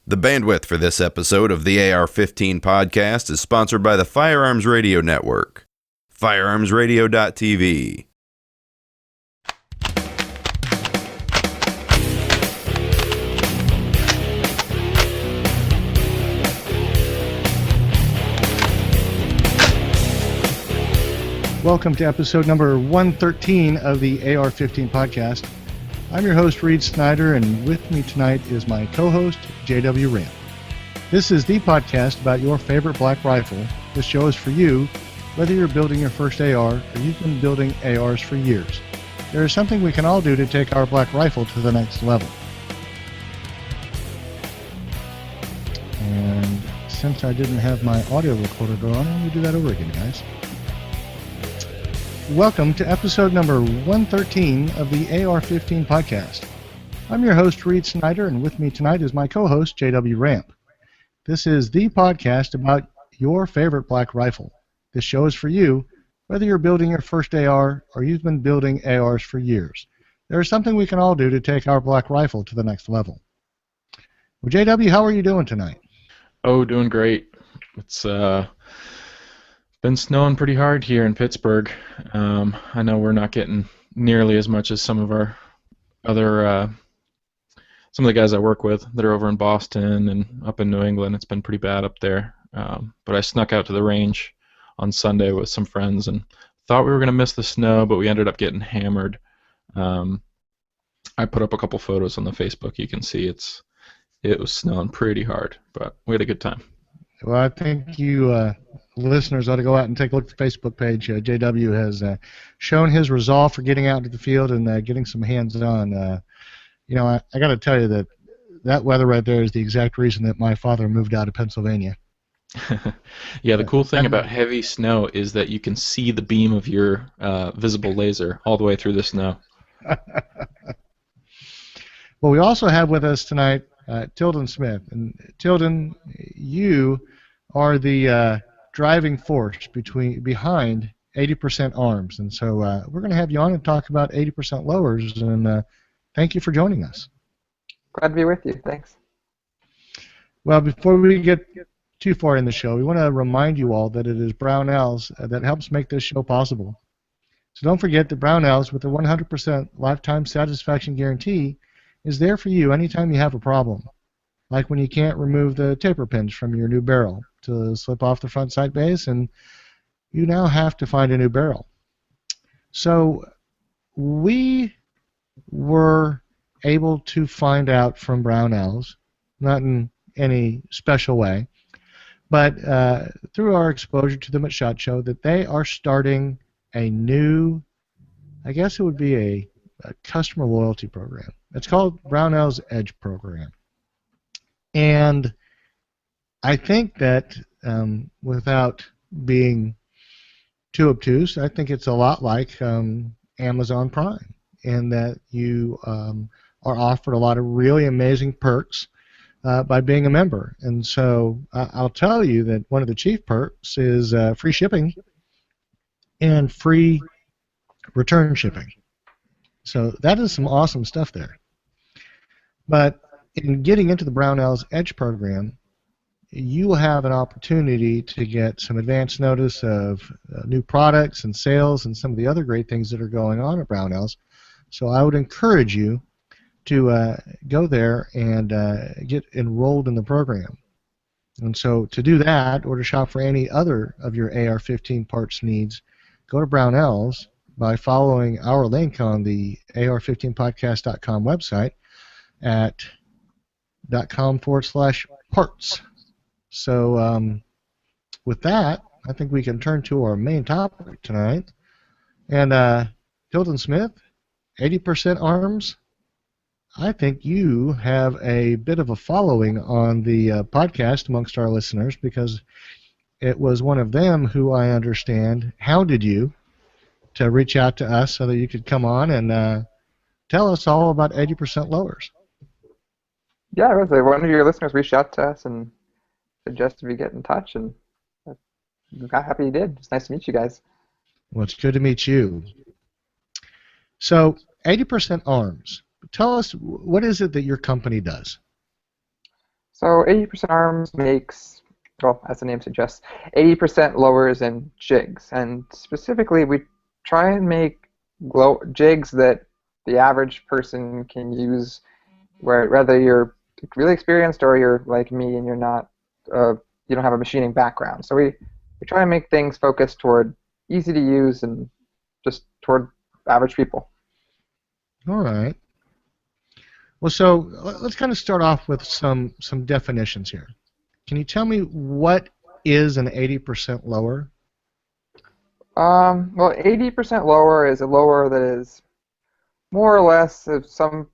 The bandwidth for this episode of the AR-15 podcast is sponsored by the Firearms Radio Network. Firearmsradio.tv. Welcome to episode number 113 of the AR-15 podcast. I'm your host, Reed Snyder, and with me tonight is my co-host, JW Ramp. This is the podcast about your favorite black rifle. This show is for you, whether you're building your first AR or you've been building ARs for years. There is something we can all do to take our black rifle to the next level. And since I didn't have my audio recorder going, I'm going to do that over again, guys. Welcome to episode number 113 of the AR-15 podcast. I'm your host, Reed Snyder, and with me tonight is my co-host, JW Ramp. This is the podcast about your favorite black rifle. This show is for you, whether you're building your first AR or you've been building ARs for years. There is something we can all do to take our black rifle to the next level. Well, JW, how are you doing tonight? Oh, doing great. It's been snowing pretty hard here in Pittsburgh. I know we're not getting nearly as much as some of our other, some of the guys I work with that are over in Boston and up in New England. It's been pretty bad up there. But I snuck out to the range on Sunday with some friends and thought we were going to miss the snow, but we ended up getting hammered. I put up a couple photos on the Facebook. You can see it was snowing pretty hard, but we had a good time. Well, I think you listeners ought to go out and take a look at the Facebook page. JW has shown his resolve for getting out into the field and getting some hands-on. I got to tell you that weather right there is the exact reason that my father moved out of Pennsylvania. Yeah, the cool thing about heavy snow is that you can see the beam of your visible laser all the way through the snow. Well, we also have with us tonight Tilden Smith. And Tilden, you are the driving force behind 80% Arms. And so we're going to have you on and talk about 80% lowers. And thank you for joining us. Glad to be with you. Thanks. Well, before we get too far in the show, we want to remind you all that it is Brownells that helps make this show possible. So don't forget that Brownells, with a 100% lifetime satisfaction guarantee, is there for you anytime you have a problem, like when you can't remove the taper pins from your new barrel to slip off the front sight base and you now have to find a new barrel. So we were able to find out from Brownells, not in any special way, but through our exposure to them at SHOT Show, that they are starting a new, I guess it would be a customer loyalty program. It's called Brownell's Edge Program. And I think that without being too obtuse, I think it's a lot like Amazon Prime, in that you are offered a lot of really amazing perks by being a member. And so I'll tell you that one of the chief perks is free shipping and free return shipping. So that is some awesome stuff there. But in getting into the Brownell's Edge program, you will have an opportunity to get some advance notice of new products and sales and some of the other great things that are going on at Brownell's. So I would encourage you to go there and get enrolled in the program. And so to do that, or to shop for any other of your AR-15 parts needs, go to Brownell's by following our link on the AR15podcast.com website at .com/parts. So with that, I think we can turn to our main topic tonight. And Tilden Smith, 80% Arms, I think you have a bit of a following on the podcast amongst our listeners, because it was one of them who, I understand, hounded you to reach out to us so that you could come on and tell us all about 80% lowers. Yeah, it was one of your listeners reached out to us and suggested we get in touch, and I'm happy you did. It's nice to meet you guys. Well, it's good to meet you. So, 80% Arms. Tell us, what is it that your company does? So 80% arms makes, well, as the name suggests, 80% lowers and jigs. And specifically, we try and make jigs that the average person can use, where whether you're really experienced or you're like me and you're not, you don't have a machining background. So we try and make things focused toward easy to use and just toward average people. All right. Well, so let's kind of start off with some definitions here. Can you tell me what is an 80% lower? Well, 80% lower is a lower that is more or less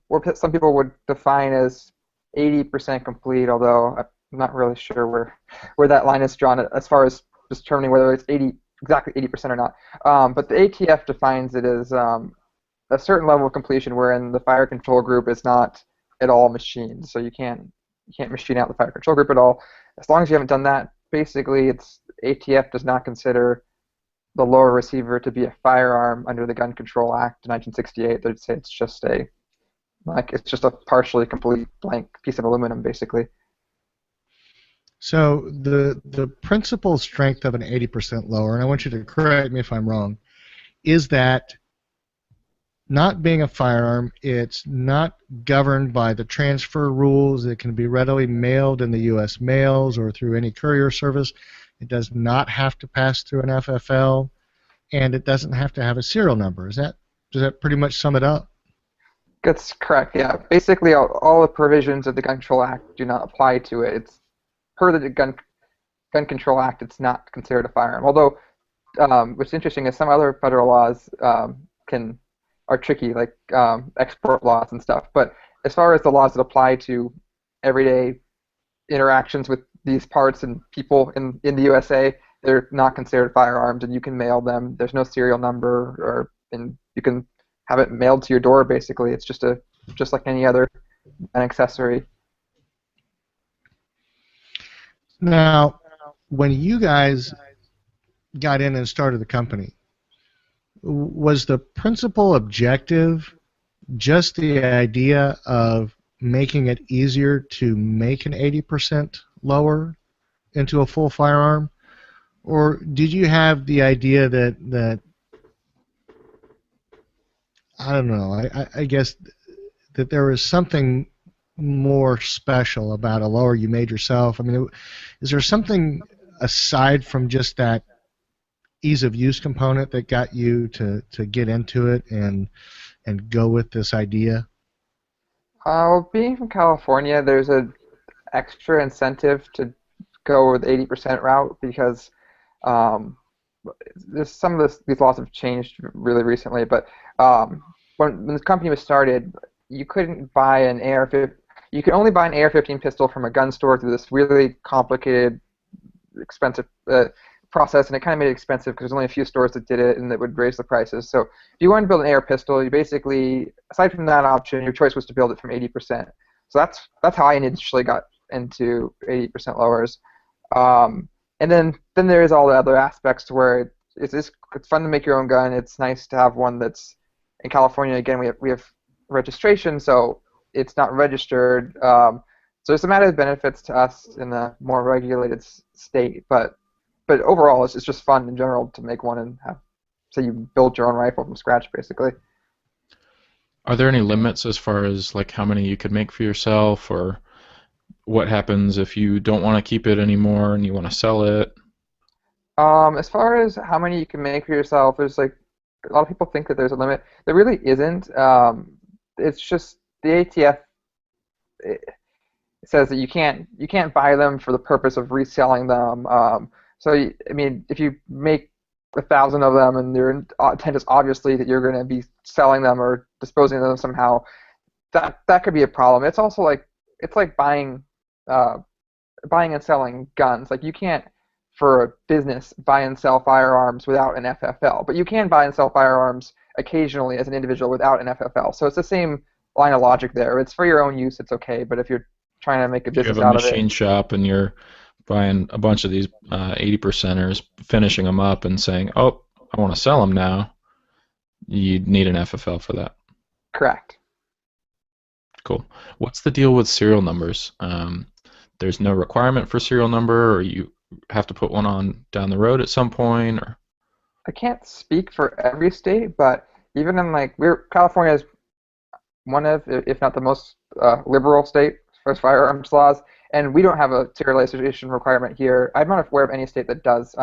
what some people would define as 80% complete, although I'm not really sure where that line is drawn as far as determining whether it's exactly 80% or not. But the ATF defines it as a certain level of completion wherein the fire control group is not at all machined. So you can't machine out the fire control group at all. As long as you haven't done that, basically it's ATF does not consider the lower receiver to be a firearm under the Gun Control Act of 1968. They'd say it's just a partially complete blank piece of aluminum, basically. So the principal strength of an 80% lower, and I want you to correct me if I'm wrong, is that not being a firearm, it's not governed by the transfer rules. It can be readily mailed in the U.S. mails or through any courier service. It does not have to pass through an FFL, and it doesn't have to have a serial number. Does that pretty much sum it up? That's correct, yeah. Basically, all the provisions of the Gun Control Act do not apply to it. It's per the Gun Control Act, it's not considered a firearm. Although, what's interesting is some other federal laws are tricky, like export laws and stuff. But as far as the laws that apply to everyday interactions with these parts and people in the USA, they're not considered firearms, and you can mail them. There's no serial number, and you can have it mailed to your door. Basically, it's just like any other an accessory. Now, when you guys got in and started the company, was the principal objective just the idea of making it easier to make an 80% lower into a full firearm? Or did you have the idea that I don't know, I guess that there was something more special about a lower you made yourself? I mean, is there something aside from just that ease of use component that got you to get into it and go with this idea? Well, being from California, there's an extra incentive to go with the 80% route because some of these laws have changed really recently. But when the company was started, you couldn't buy an AR-15. You could only buy an AR-15 pistol from a gun store through this really complicated, expensive process, and it kind of made it expensive because there's only a few stores that did it, and that would raise the prices. So if you wanted to build an AR pistol, you basically, aside from that option, your choice was to build it from 80%. So that's how I initially got into 80% lowers. And then there is all the other aspects to where it's fun to make your own gun. It's nice to have one that's in California. Again, we have registration, so it's not registered. So there's some added benefits to us in a more regulated state, but overall, it's just fun in general to make one and so you build your own rifle from scratch, basically. Are there any limits as far as like how many you could make for yourself, or what happens if you don't want to keep it anymore and you want to sell it? As far as how many you can make for yourself, there's like a lot of people think that there's a limit. There really isn't. It's just the ATF. It says that you can't buy them for the purpose of reselling them. So I mean, if you make 1,000 of them and your intent is obviously that you're going to be selling them or disposing of them somehow, that could be a problem. It's also like buying and selling guns. Like you can't, for a business, buy and sell firearms without an FFL, but you can buy and sell firearms occasionally as an individual without an FFL. So it's the same line of logic there. It's for your own use, it's okay, but if you're trying to make a business out of it, you have a machine shop and you're buying a bunch of these 80%ers, finishing them up and saying, oh, I want to sell them now, you need an FFL for that. Correct. Cool. What's the deal with serial numbers? there's no requirement for serial number, or you have to put one on down the road at some point, or? I can't speak for every state, but even in California is one of, if not the most liberal state as far as firearms laws, and we don't have a serialization requirement here. I'm not aware of any state that does.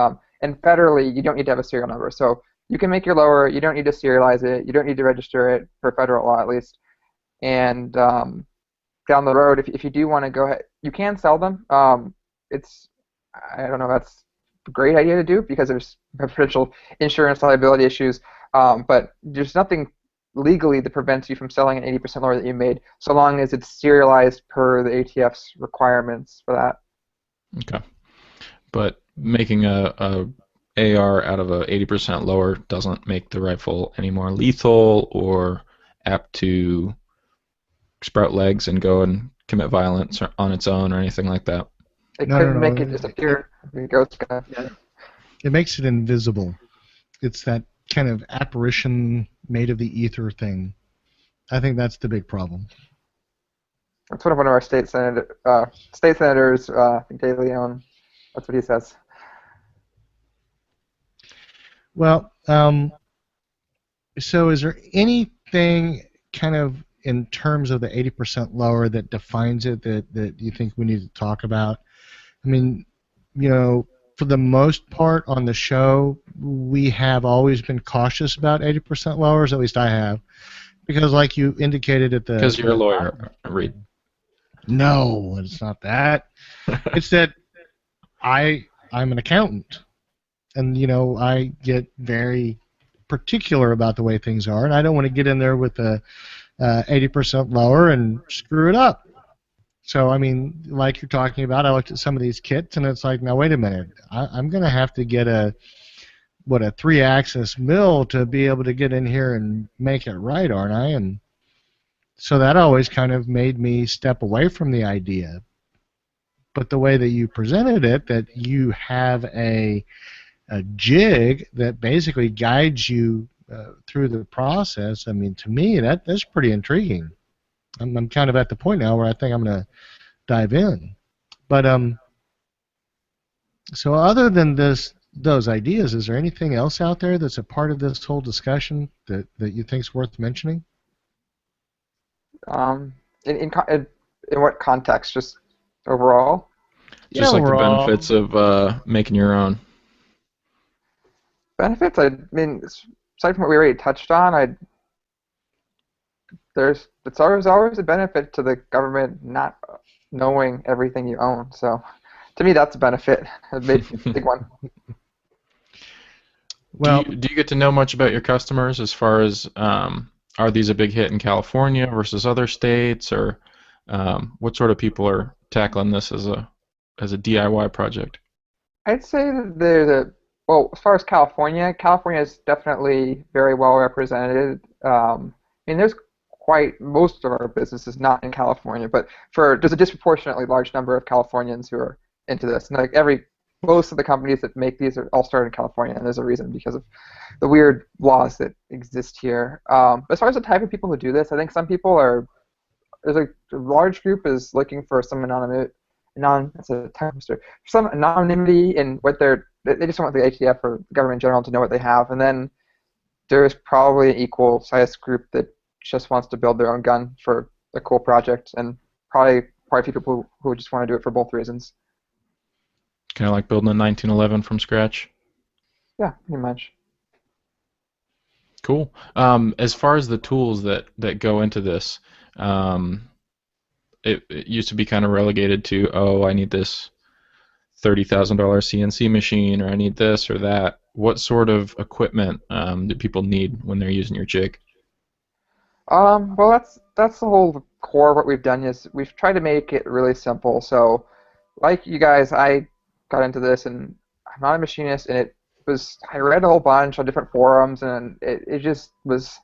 And federally, you don't need to have a serial number. So you can make your lower, you don't need to serialize it, you don't need to register it for federal law at least. And down the road, if you do want to go ahead, you can sell them. I don't know, that's a great idea to do because there's potential insurance liability issues, but there's nothing legally that prevents you from selling an 80% lower that you made, so long as it's serialized per the ATF's requirements for that. Okay. But making a AR out of a 80% lower doesn't make the rifle any more lethal or apt to sprout legs and go and commit violence on its own or anything like that. It No, couldn't no, make no. it disappear. The ghost gun. It makes it invisible. It's that kind of apparition made of the ether thing. I think that's the big problem. That's one of our state senators, I think De Leon. That's what he says. Well, so is there anything kind of in terms of the 80% lower that defines it that you think we need to talk about? I mean, for the most part on the show, we have always been cautious about 80% lowers, at least I have, because like you indicated at the... Because you're a lawyer, Reed. No, it's not that. It's that I'm an accountant, and I get very particular about the way things are, and I don't want to get in there with a 80% lower and screw it up. So, I mean, like you're talking about, I looked at some of these kits, and it's like, now wait a minute, I'm going to have to get a 3-axis mill to be able to get in here and make it right, aren't I? And so that always kind of made me step away from the idea. But the way that you presented it, that you have a jig that basically guides you through the process, I mean, to me, that's pretty intriguing. I'm kind of at the point now where I think I'm going to dive in. But so other than those ideas, is there anything else out there that's a part of this whole discussion that you think is worth mentioning? In what context? Just overall? Just like overall. The benefits of making your own. Benefits? I mean, aside from what we already touched on, it's always a benefit to the government not knowing everything you own. So, to me, that's a benefit, a big one. Well, do you get to know much about your customers as far as are these a big hit in California versus other states, or what sort of people are tackling this as a DIY project? I'd say that well, as far as California is definitely very well represented. I mean, there's most of our business is not in California, but there's a disproportionately large number of Californians who are into this. And most of the companies that make these are all started in California, and there's a reason because of the weird laws that exist here. As far as the type of people who do this, I think some people there's a large group is looking for some some anonymity in what they just want the ATF or the government in general to know what they have, and then there's probably an equal sized group that just wants to build their own gun for a cool project, and probably a few people who just want to do it for both reasons. Kind of like building a 1911 from scratch? Yeah, pretty much. Cool. As far as the tools that go into this, it used to be kind of relegated to, I need this $30,000 CNC machine, or I need this or that. What sort of equipment do people need when they're using your jig? Well, that's the whole core of what we've done is we've tried to make it really simple. So, like you guys, I got into this, and I'm not a machinist, and I read a whole bunch on different forums, and it just was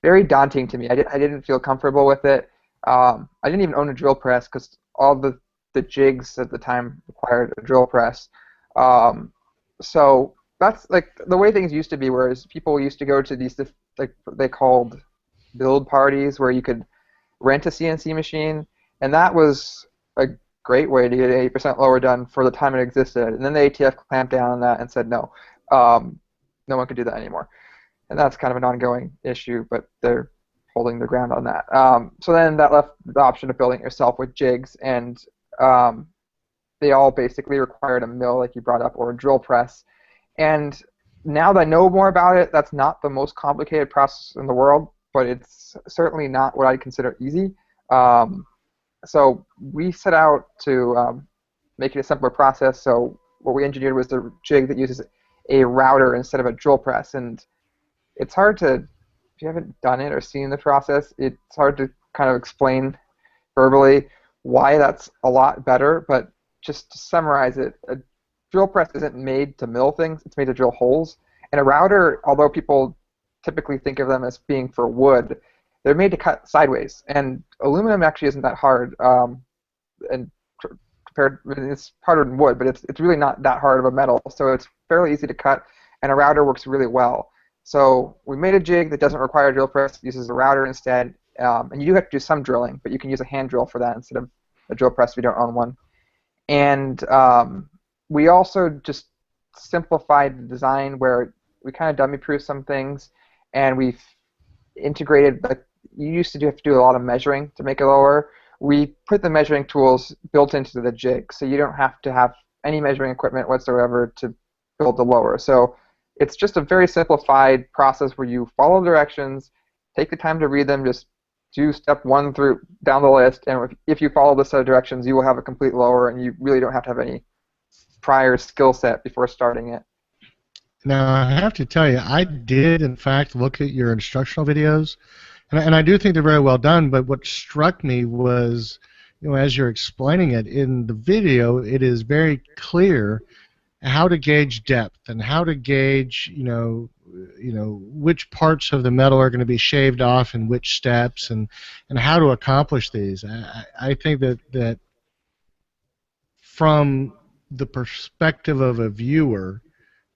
very daunting to me. I didn't feel comfortable with it. I didn't even own a drill press because all the jigs at the time required a drill press. So that's like the way things used to be, whereas people used to go to these like they called build parties where you could rent a CNC machine, and that was a great way to get 80% lower done for the time it existed. And then the ATF clamped down on that and said no, no one could do that anymore. And that's kind of an ongoing issue, but they're holding their ground on that. So then that left the option of building it yourself with jigs, and they all basically required a mill, like you brought up, or a drill press. And now that I know more about it, that's not the most complicated process in the world, but it's certainly not what I'd consider easy. So we set out to make it a simpler process. So what we engineered was the jig that uses a router instead of a drill press. And it's hard to, if you haven't done it or seen the process, it's hard to kind of explain verbally why that's a lot better. But just to summarize it, a drill press isn't made to mill things, it's made to drill holes. And a router, although people typically think of them as being for wood, they're made to cut sideways. And aluminum actually isn't that hard, and compared, it's harder than wood, but it's really not that hard of a metal, so it's fairly easy to cut, and a router works really well. So we made a jig that doesn't require a drill press, uses a router instead, and you do have to do some drilling, but you can use a hand drill for that instead of a drill press if you don't own one. And we also just simplified the design where we kind of dummy-proof some things, and we've integrated, like, you used to have to do a lot of measuring to make it lower. We put the measuring tools built into the jig, so you don't have to have any measuring equipment whatsoever to build the lower. So it's just a very simplified process where you follow directions, take the time to read them, just do step 1 through down the list, and if you follow this set of directions, you will have a complete lower, and you really don't have to have any prior skill set before starting it. Now, I have to tell you, I did, in fact, look at your instructional videos, and I do think they're very well done, but what struck me was, as you're explaining it, in the video, it is very clear how to gauge depth and how to gauge, which parts of the metal are going to be shaved off in which steps, and how to accomplish these. I think that from the perspective of a viewer,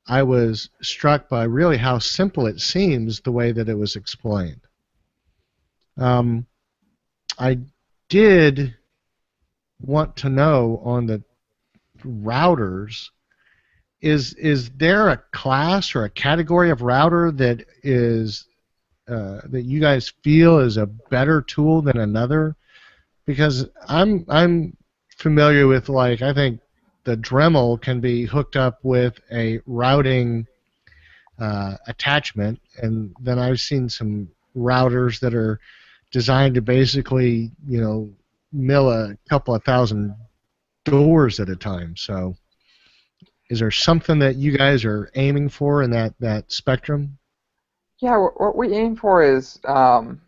I was struck by really how simple it seems the way that it was explained. I did want to know on the routers, is there a class or a category of router that is that you guys feel is a better tool than another? Because I'm familiar with, like, I think the Dremel can be hooked up with a routing attachment, and then I've seen some routers that are designed to basically, mill a couple of thousand doors at a time. So is there something that you guys are aiming for in that spectrum? Yeah, what we aim for is for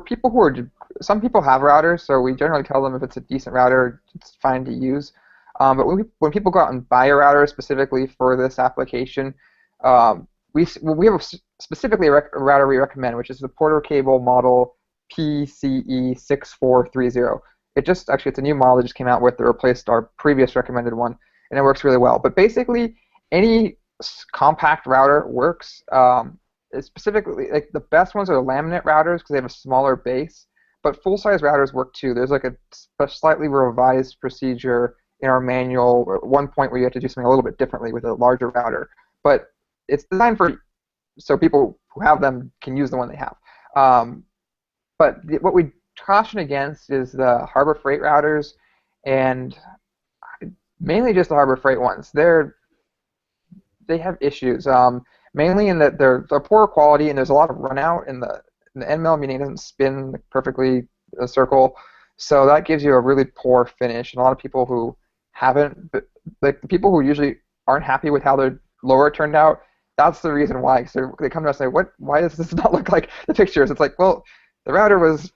people who are, some people have routers, so we generally tell them if it's a decent router, it's fine to use. But when people go out and buy a router specifically for this application, we have specifically a router we recommend, which is the Porter Cable model PCE6430. It's a new model that just came out with that replaced our previous recommended one, and it works really well. But basically, any compact router works. Specifically, like, the best ones are the laminate routers because they have a smaller base, but full-size routers work too. There's like a slightly revised procedure in our manual at one point where you have to do something a little bit differently with a larger router, but it's designed so people who have them can use the one they have. But what we caution against is the Harbor Freight routers, and mainly just the Harbor Freight ones. They have issues, mainly in that they're poor quality, and there's a lot of runout in the end mill, meaning it doesn't spin perfectly a circle. So that gives you a really poor finish. And a lot of people who the people who usually aren't happy with how their lower turned out, that's the reason why. So they come to us and say, why does this not look like the pictures? It's like, well, the router was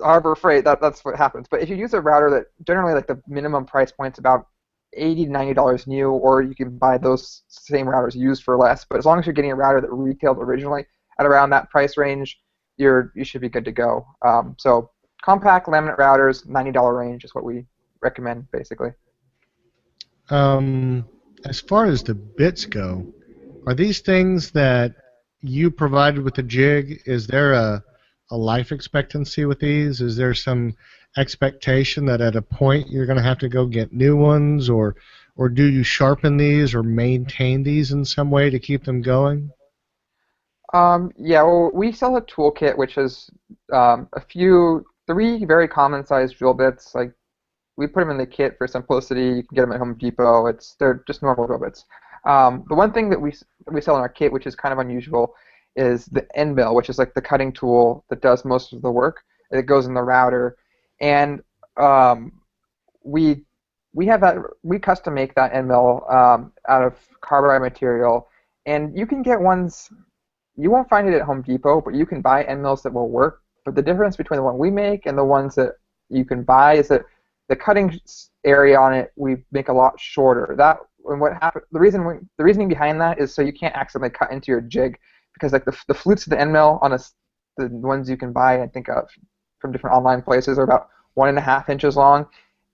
Harbor Freight, that's what happens. But if you use a router that generally, like, the minimum price point's about $80 to $90 new, or you can buy those same routers used for less. But as long as you're getting a router that retailed originally at around that price range, you should be good to go. So compact laminate routers, $90 range is what we recommend, basically. As far as the bits go, are these things that you provided with the jig? Is there a life expectancy with these? Is there some expectation that at a point you're going to have to go get new ones, or do you sharpen these or maintain these in some way to keep them going? Yeah, well, we sell a toolkit which is three very common sized drill bits. Like we put them in the kit for simplicity. You can get them at Home Depot. They're just normal drill bits. The one thing that we sell in our kit, which is kind of unusual, is the end mill, which is like the cutting tool that does most of the work. It goes in the router, and we have that. We custom make that end mill out of carbide material, and you can get ones. You won't find it at Home Depot, but you can buy end mills that will work. But the difference between the one we make and the ones that you can buy is that the cutting area on it we make a lot shorter. And what happened? The reasoning behind that is so you can't accidentally cut into your jig, because like the flutes of the end mill the ones you can buy, I think of from different online places, are about 1.5 inches long,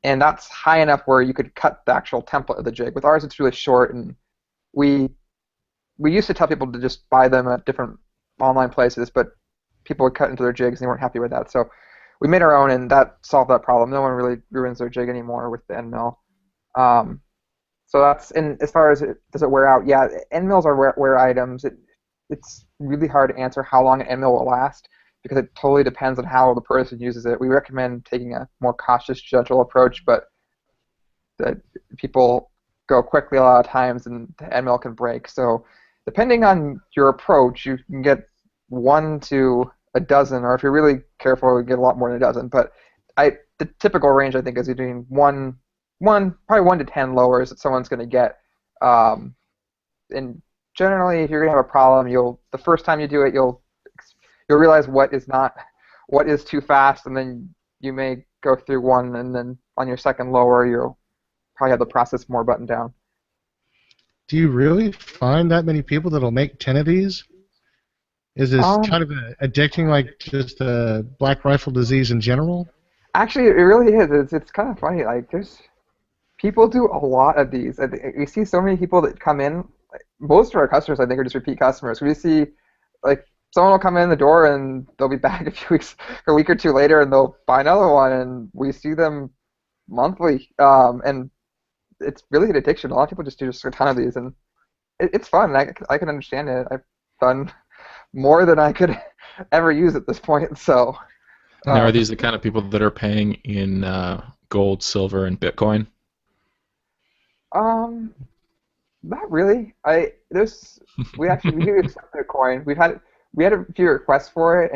and that's high enough where you could cut the actual template of the jig. With ours, it's really short, and we used to tell people to just buy them at different online places, but people would cut into their jigs and they weren't happy with that. So we made our own, and that solved that problem. No one really ruins their jig anymore with the end mill. So that's, and as far as does it wear out, yeah, end mills are wear items. It's really hard to answer how long an end mill will last, because it totally depends on how the person uses it. We recommend taking a more cautious, gentle approach, but that people go quickly a lot of times and the end mill can break. So depending on your approach, you can get 1 to a dozen, or if you're really careful, you get a lot more than a dozen. But the typical range, I think, is between probably 1 to 10 lowers that someone's going to get. And generally, if you're going to have a problem, the first time you do it, you'll realize what is too fast, and then you may go through one, and then on your second lower, you'll probably have the process more buttoned down. Do you really find that many people that'll make 10 of these? Is this kind of addicting, like just a black rifle disease in general? Actually, it really is. It's kind of funny. Like, people do a lot of these. We see so many people that come in. Most of our customers, I think, are just repeat customers. We see, like, someone will come in the door and they'll be back a week or two later, and they'll buy another one, and we see them monthly. And it's really an addiction. A lot of people just do a ton of these, and it's fun. I can understand it. I've done more than I could ever use at this point. So. Now, are these the kind of people that are paying in gold, silver, and Bitcoin? Not really. We do accept Bitcoin. We had a few requests for it,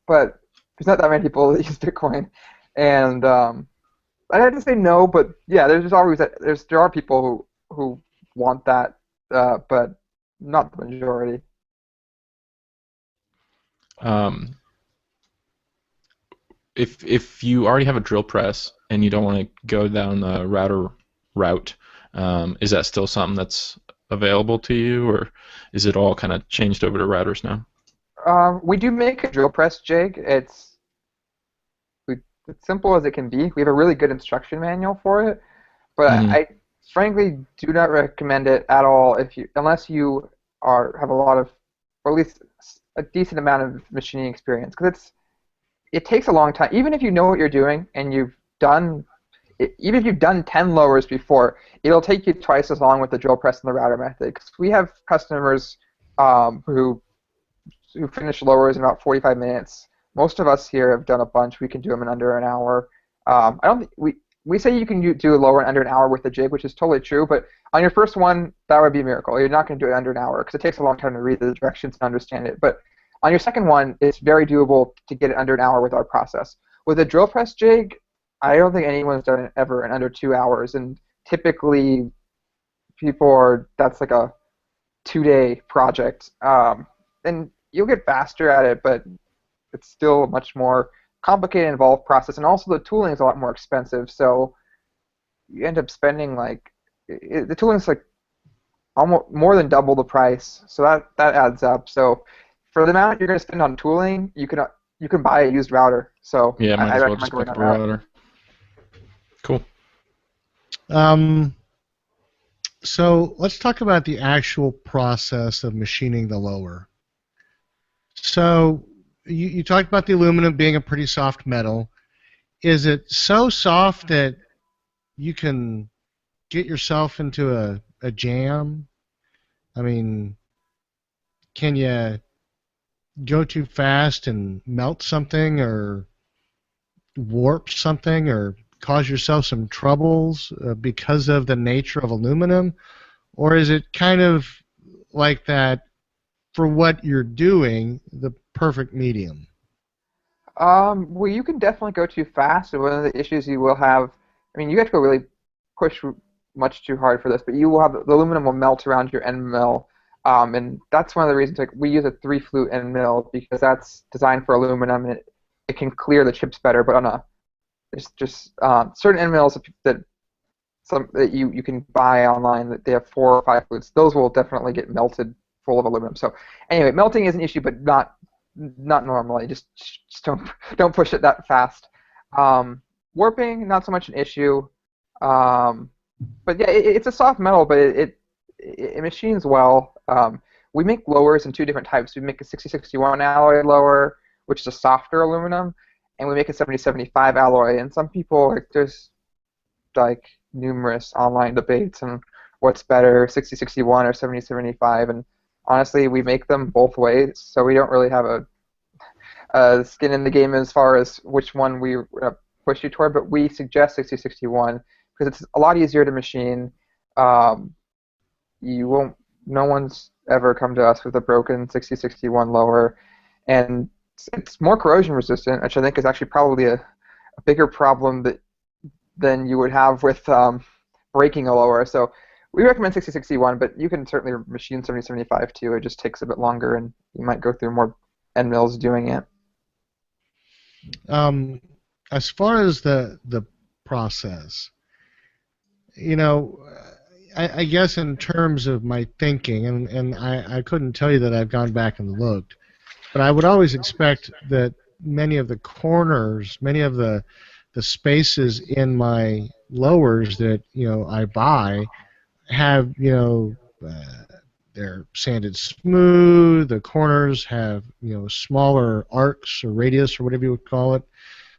but there's not that many people that use Bitcoin, and I had to say no. But yeah, there are people who want that, but not the majority. If you already have a drill press and you don't want to go down the router route, is that still something that's available to you, or is it all kind of changed over to routers now? We do make a drill press jig. It's simple as it can be. We have a really good instruction manual for it, but I frankly do not recommend it at all unless you have a lot of, or at least a decent amount of machining experience, because it takes a long time. Even if you know what you're doing and even if you've done 10 lowers before, it'll take you twice as long with the drill press and the router method. Because we have customers who finish lowers in about 45 minutes. Most of us here have done a bunch. We can do them in under an hour. I don't think we say you can do a lower in under an hour with the jig, which is totally true. But on your first one, that would be a miracle. You're not going to do it under an hour because it takes a long time to read the directions and understand it. But on your second one, it's very doable to get it under an hour with our process. With a drill press jig, I don't think anyone's done it ever in under 2 hours, and typically that's like a 2-day project. And you'll get faster at it, but it's still a much more complicated, involved process, and also the tooling is a lot more expensive. So you end up spending the tooling's like almost more than double the price. So that adds up. So for the amount you're going to spend on tooling, you can buy a used router. So yeah, might as well recommend just going pick up that a route. router. Cool. So let's talk about the actual process of machining the lower. So you talked about the aluminum being a pretty soft metal. is it so soft that you can get yourself into a jam? I mean, can you go too fast and melt something or warp something or cause yourself some troubles because of the nature of aluminum? Or is it kind of like that for what you're doing, the perfect medium? Well, you can definitely go too fast, and one of the issues you will have, I mean, you have to go really push much too hard for this, but you will have the aluminum will melt around your end mill, and that's one of the reasons like we use a three-flute end mill because that's designed for aluminum and it can clear the chips better. But on a there's just certain end mills that some that you can buy online that they have 4 or 5 flutes, those will definitely get melted full of aluminum. So anyway, melting is an issue, but not normally. Just don't push it that fast. Warping, not so much an issue. But yeah, it's a soft metal, but it machines well. We make lowers in two different types. We make a 6061 alloy lower, which is a softer aluminum, and we make a 7075 alloy. And some people there's like numerous online debates on what's better, 6061 or 7075, and honestly, we make them both ways, so we don't really have a skin in the game as far as which one we push you toward, but we suggest 6061 because it's a lot easier to machine. You won't. No one's ever come to us with a broken 6061 lower, and it's more corrosion resistant, which I think is actually probably a bigger problem than you would have with breaking a lower. So we recommend 6061, but you can certainly machine 7075 too. It just takes a bit longer, and you might go through more end mills doing it. As far as the process, I guess in terms of my thinking, and I couldn't tell you that I've gone back and looked, but I would always expect that many of the corners, many of the spaces in my lowers that I buy have they're sanded smooth. The corners have smaller arcs or radius or whatever you would call it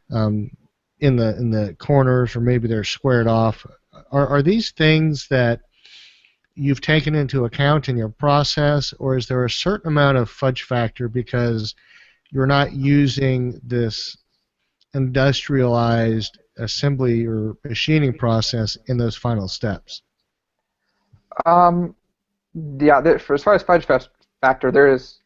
in the corners, or maybe they're squared off. Are these things that you've taken into account in your process, or is there a certain amount of fudge factor because you're not using this industrialized assembly or machining process in those final steps? Yeah, as far as fudge factor, there is.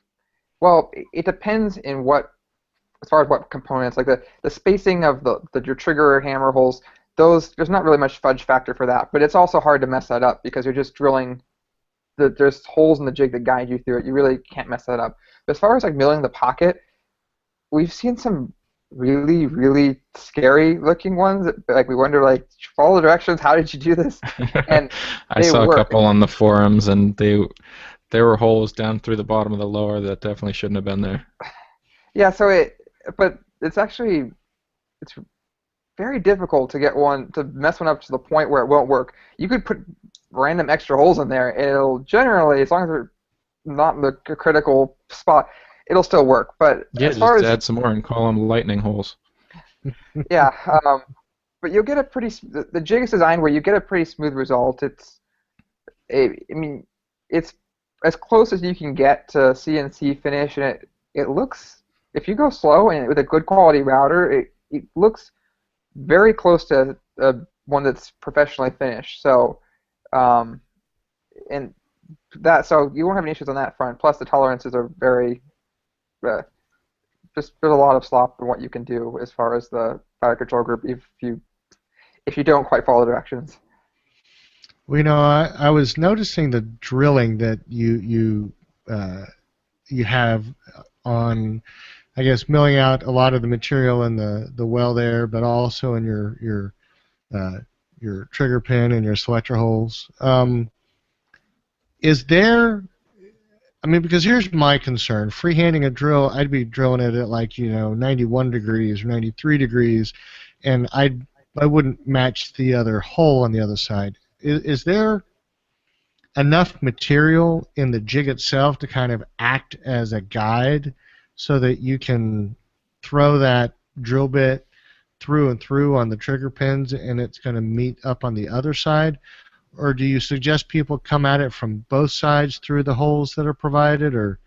Well, it depends in as far as what components, like the spacing of your trigger hammer holes. There's not really much fudge factor for that, but it's also hard to mess that up because you're just drilling. There's holes in the jig that guide you through it. You really can't mess that up. But as far as like milling the pocket, we've seen some really, really scary looking ones that, like, we wonder, like, follow the directions, how did you do this? And I saw a couple on the forums, and there were holes down through the bottom of the lower that definitely shouldn't have been there. Yeah, but it's very difficult to mess one up to the point where it won't work. You could put random extra holes in there, and it'll generally, as long as they're not in the critical spot, it'll still work. But yeah, as far just as add some more and call them lightning holes. yeah, but you'll get the jig is designed where you get a pretty smooth result. I mean, it's as close as you can get to CNC finish, and it looks, if you go slow and with a good quality router, it looks very close to one that's professionally finished. So, and so you won't have any issues on that front. Plus, the tolerances are very there's a lot of slop in what you can do as far as the fire control group if you don't quite follow directions. Well, I was noticing the drilling that you have on, I guess, milling out a lot of the material in the well there, but also in your trigger pin and your selector holes. Is there? I mean, because here's my concern: freehanding a drill, I'd be drilling it at like 91 degrees or 93 degrees, and I wouldn't match the other hole on the other side. Is there enough material in the jig itself to kind of act as a guide so that you can throw that drill bit through and through on the trigger pins and it's going to meet up on the other side? Or do you suggest people come at it from both sides through the holes that are provided? Or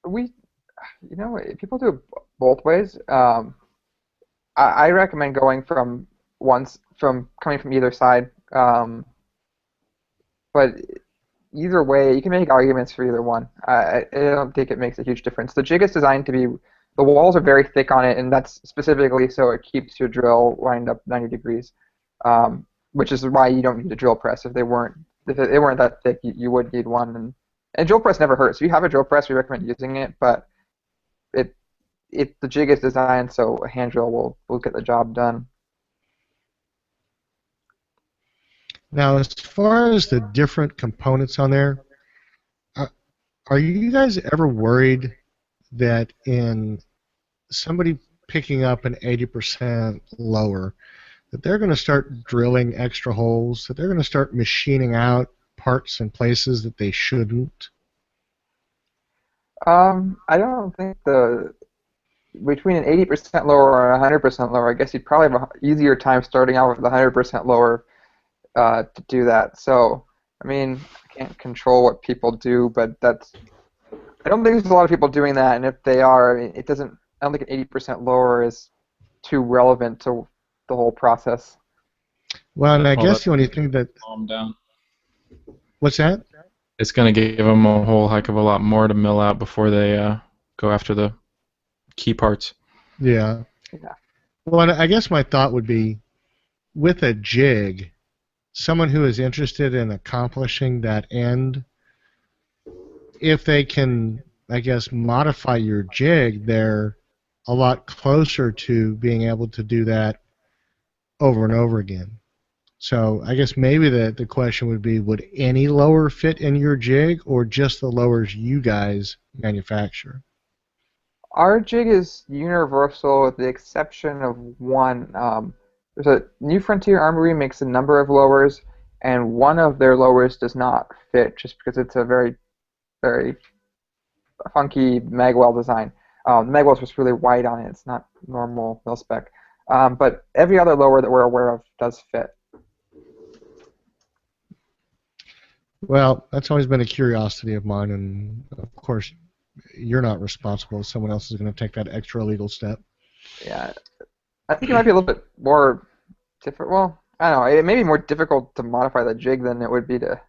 We, people do it both ways. I recommend going from coming from either side. But either way, you can make arguments for either one. I don't think it makes a huge difference. The jig is designed to be, the walls are very thick on it, and that's specifically so it keeps your drill lined up 90 degrees, which is why you don't need a drill press. If they weren't that thick, you would need one. And drill press never hurts. If you have a drill press, we recommend using it, but the jig is designed so a hand drill will get the job done. now, as far as the different components on there, are you guys ever worried that in somebody picking up an 80% lower, that they're going to start drilling extra holes, that they're going to start machining out parts in places that they shouldn't? I don't think between an 80% lower and a 100% lower, I guess you'd probably have an easier time starting out with the 100% lower to do that. So, I mean, I can't control what people do, but I don't think there's a lot of people doing that, and if they are, I don't think an 80% lower is too relevant to the whole process. Well, and I guess the only thing that... Calm them down. What's that? It's going to give them a whole heck of a lot more to mill out before they go after the key parts. Yeah. Well, and I guess my thought would be, with a jig, someone who is interested in accomplishing that end, if they can, I guess, modify your jig, they're a lot closer to being able to do that over and over again. So I guess maybe the question would be, would any lower fit in your jig, or just the lowers you guys manufacture? Our jig is universal with the exception of one. There's a New Frontier Armory makes a number of lowers, and one of their lowers does not fit just because it's a very, very funky magwell design. The magwell's just really wide on it. It's not normal mil spec. But every other lower that we're aware of does fit. Well, that's always been a curiosity of mine, and of course, you're not responsible. Someone else is going to take that extra legal step. Yeah, I think it might be a little bit more different. Well, I don't know. It may be more difficult to modify the jig than it would be to.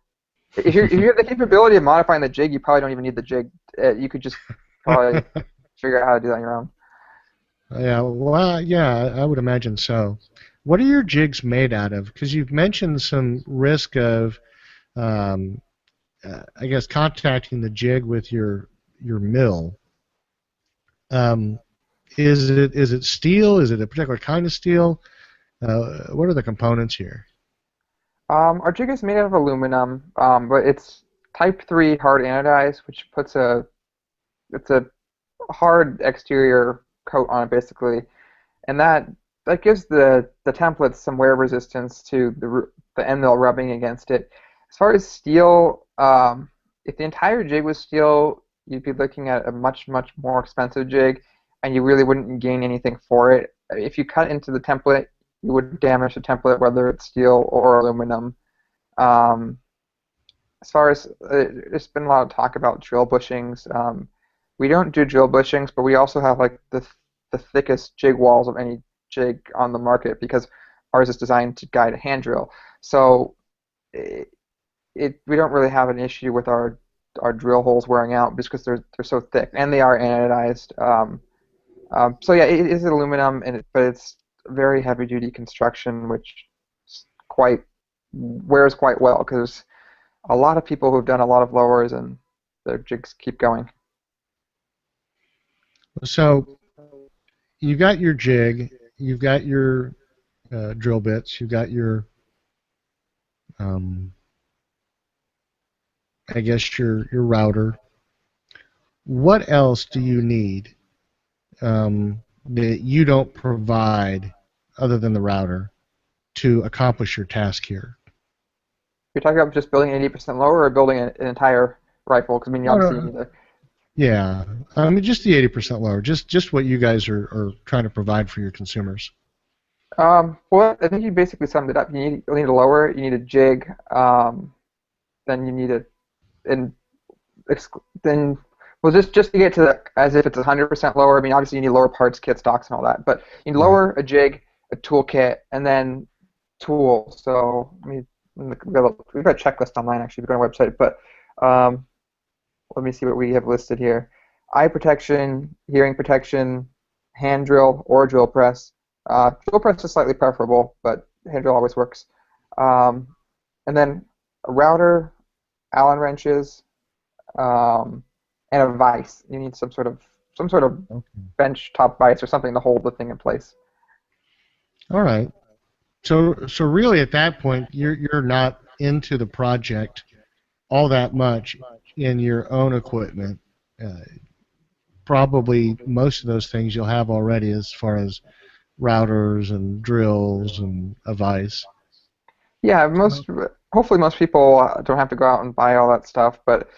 If you have the capability of modifying the jig, you probably don't even need the jig. You could just probably figure out how to do that on your own. Yeah, well, yeah, I would imagine so. What are your jigs made out of? Because you've mentioned some risk of, I guess, contacting the jig with your mill. Is it steel? Is it a particular kind of steel? What are the components here? Our jig is made out of aluminum, but it's Type 3 hard anodized, which puts it's a hard exterior coat on it basically, and that gives the template some wear resistance to the end mill rubbing against it. As far as steel, if the entire jig was steel, you'd be looking at a much, much more expensive jig, and you really wouldn't gain anything for it. If you cut into the template, you would damage the template, whether it's steel or aluminum. As far as there's been a lot of talk about drill bushings. We don't do drill bushings, but we also have like the thickest jig walls of any jig on the market because ours is designed to guide a hand drill. So we don't really have an issue with our drill holes wearing out just because they're so thick, and they are anodized. So yeah, it is aluminum, but it's very heavy-duty construction, which wears quite well because there's a lot of people who've done a lot of lowers and their jigs keep going. So you've got your jig, you've got your drill bits, you've got your, I guess your router. What else do you need that you don't provide other than the router to accomplish your task here? You're talking about just building an 80% lower or building an entire rifle? Because I mean, you obviously need Yeah, I mean just the 80% lower, just what you guys are trying to provide for your consumers. Well, I think you basically summed it up. You need a lower, you need a jig, then you need a, and then, well, just to get to the, as if it's 100% lower. I mean, obviously you need lower parts, kit stocks, and all that, but you need Right. lower, a jig, a toolkit, and then tools. So I mean, we've got a checklist online actually. If you go on our website, but um, let me see what we have listed here: eye protection, hearing protection, hand drill or drill press. Drill press is slightly preferable, but hand drill always works. Um, and then a router, Allen wrenches, and a vise. You need some sort of Okay. bench top vise or something to hold the thing in place. All right. So really at that point you're not into the project all that much in your own equipment. Uh, Probably most of those things you'll have already as far as routers and drills and a vise. Yeah, hopefully most people don't have to go out and buy all that stuff, but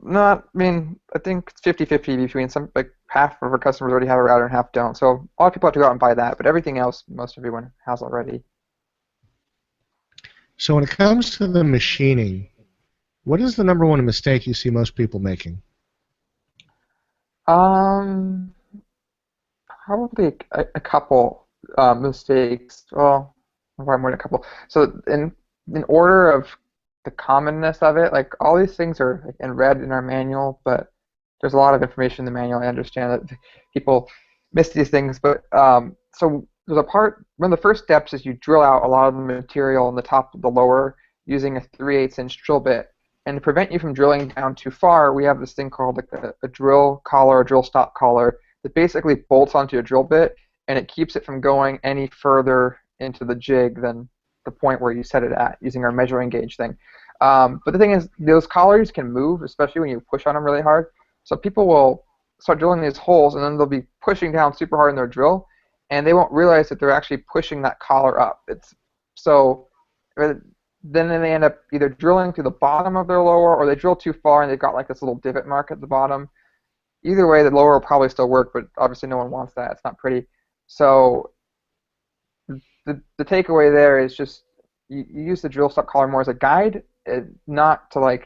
not. I mean, I think it's 50-50 between some, like half of our customers already have a router and half don't. So a lot of people have to go out and buy that, but everything else most everyone has already. So when it comes to the machining, what is the number one mistake you see most people making? Um, Probably a couple mistakes. Well, probably more than a couple. So in order of the commonness of it, like all these things are like, in red in our manual, but there's a lot of information in the manual. I understand that people miss these things, but so there's a part. One of the first steps is you drill out a lot of the material in the top of the lower using a 3/8-inch drill bit. And to prevent you from drilling down too far, we have this thing called like a drill collar, a drill stop collar that basically bolts onto a drill bit, and it keeps it from going any further into the jig than the point where you set it at using our measuring gauge thing. But the thing is, those collars can move, especially when you push on them really hard. So people will start drilling these holes, and then they'll be pushing down super hard in their drill, and they won't realize that they're actually pushing that collar up. It's so then they end up either drilling through the bottom of their lower, or they drill too far and they've got like this little divot mark at the bottom. Either way, the lower will probably still work, but obviously no one wants that. It's not pretty. So the takeaway there is just you use the drill stop collar more as a guide, not to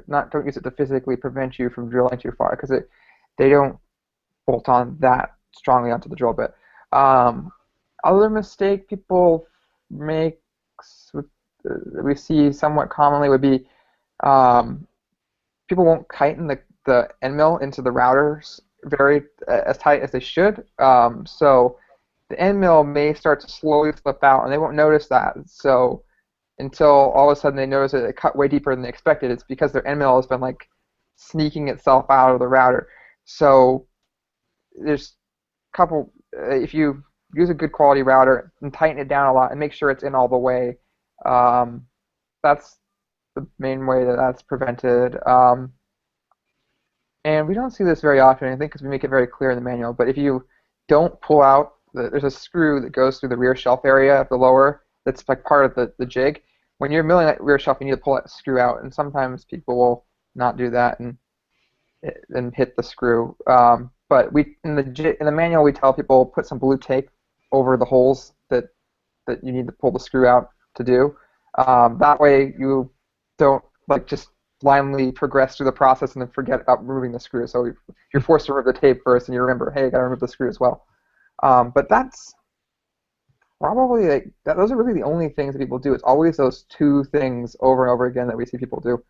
don't use it to physically prevent you from drilling too far, because they don't bolt on that strongly onto the drill bit. Other mistake people make that we see somewhat commonly would be people won't tighten the end mill into the routers very as tight as they should. So the end mill may start to slowly slip out, and they won't notice that. So until all of a sudden they notice that it cut way deeper than they expected, it's because their end mill has been like sneaking itself out of the router. So there's a couple. If you use a good quality router and tighten it down a lot and make sure it's in all the way, that's the main way that that's prevented. And we don't see this very often, I think, because we make it very clear in the manual. But if you don't pull out, there's a screw that goes through the rear shelf area of the lower that's like part of the jig. When you're milling that rear shelf, you need to pull that screw out, and sometimes people will not do that and hit the screw. But in the manual we tell people put some blue tape over the holes that you need to pull the screw out to do. That way you don't like just blindly progress through the process and then forget about removing the screw. So you're forced to remove the tape first, and you remember, hey, I gotta remove the screw as well. But that's probably those are really the only things that people do. It's always those two things over and over again that we see people do.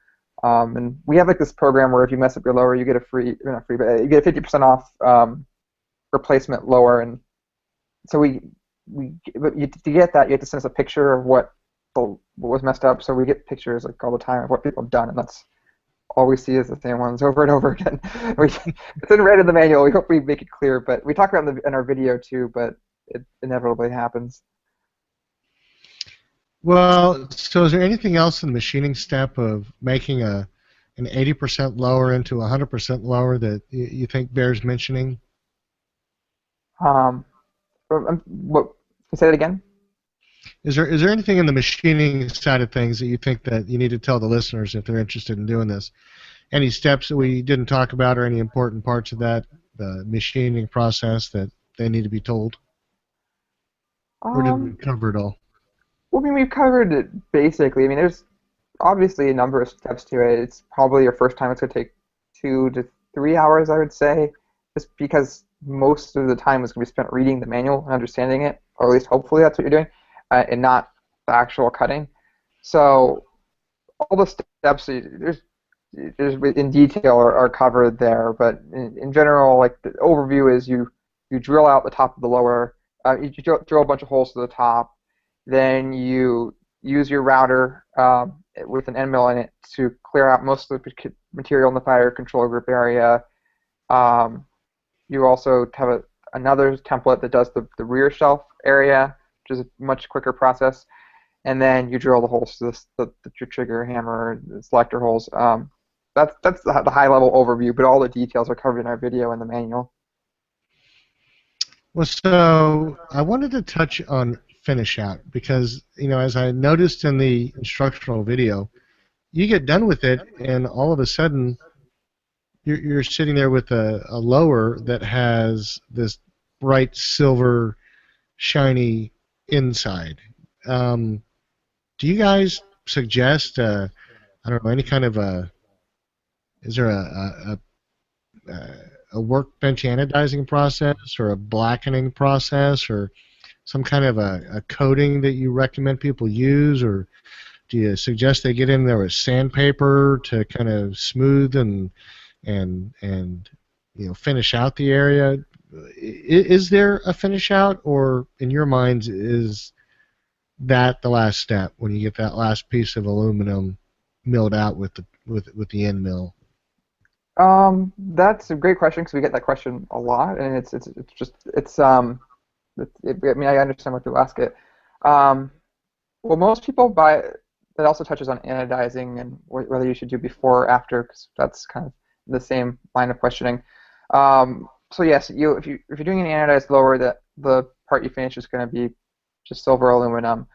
And we have like this program where if you mess up your lower, you get a free, not free, but you get a 50% off replacement lower. And so to get that, you have to send us a picture of what was messed up. So we get pictures like all the time of what people have done, and that's all we see is the same ones over and over again. It's in red in the manual. We hope we make it clear, but we talk about it in our video too. But it inevitably happens. Well, so is there anything else in the machining step of making an 80% lower into 100% lower that you think bears mentioning? What? Say that again. Is there anything in the machining side of things that you think that you need to tell the listeners if they're interested in doing this? any steps that we didn't talk about or any important parts of that machining process that they need to be told? Or did we Um, cover it all? well, I mean, we've covered it basically. I mean, there's obviously a number of steps to it. It's probably your first time. It's going to take 2 to 3 hours, I would say, just because most of the time is going to be spent reading the manual and understanding it, or at least hopefully that's what you're doing, and not the actual cutting. So all the steps there's in detail are covered there, but in general, like the overview is you drill out the top of the lower, you drill a bunch of holes to the top, then you use your router with an end mill in it to clear out most of the material in the fire control group area. Um, you also have another template that does the rear shelf area, which is a much quicker process. And then you drill the holes to your trigger hammer, the selector holes. That's the high level overview, but all the details are covered in our video and the manual. Well, so I wanted to touch on finish out because, as I noticed in the instructional video, you get done with it and all of a sudden you're sitting there with a lower that has this bright silver shiny inside. Do you guys suggest, I don't know, any kind of is there a workbench anodizing process or a blackening process or some kind of a coating that you recommend people use, or do you suggest they get in there with sandpaper to kind of smooth and finish out the area? Is there a finish out, or in your minds is that the last step when you get that last piece of aluminum milled out with the end mill? That's a great question because we get that question a lot, and I mean, I understand why people ask it. Um, well, most people buy that also touches on anodizing and whether you should do before or after, because that's kind of the same line of questioning. So yes, if you're doing an anodized lower, the part you finish is going to be just silver aluminum.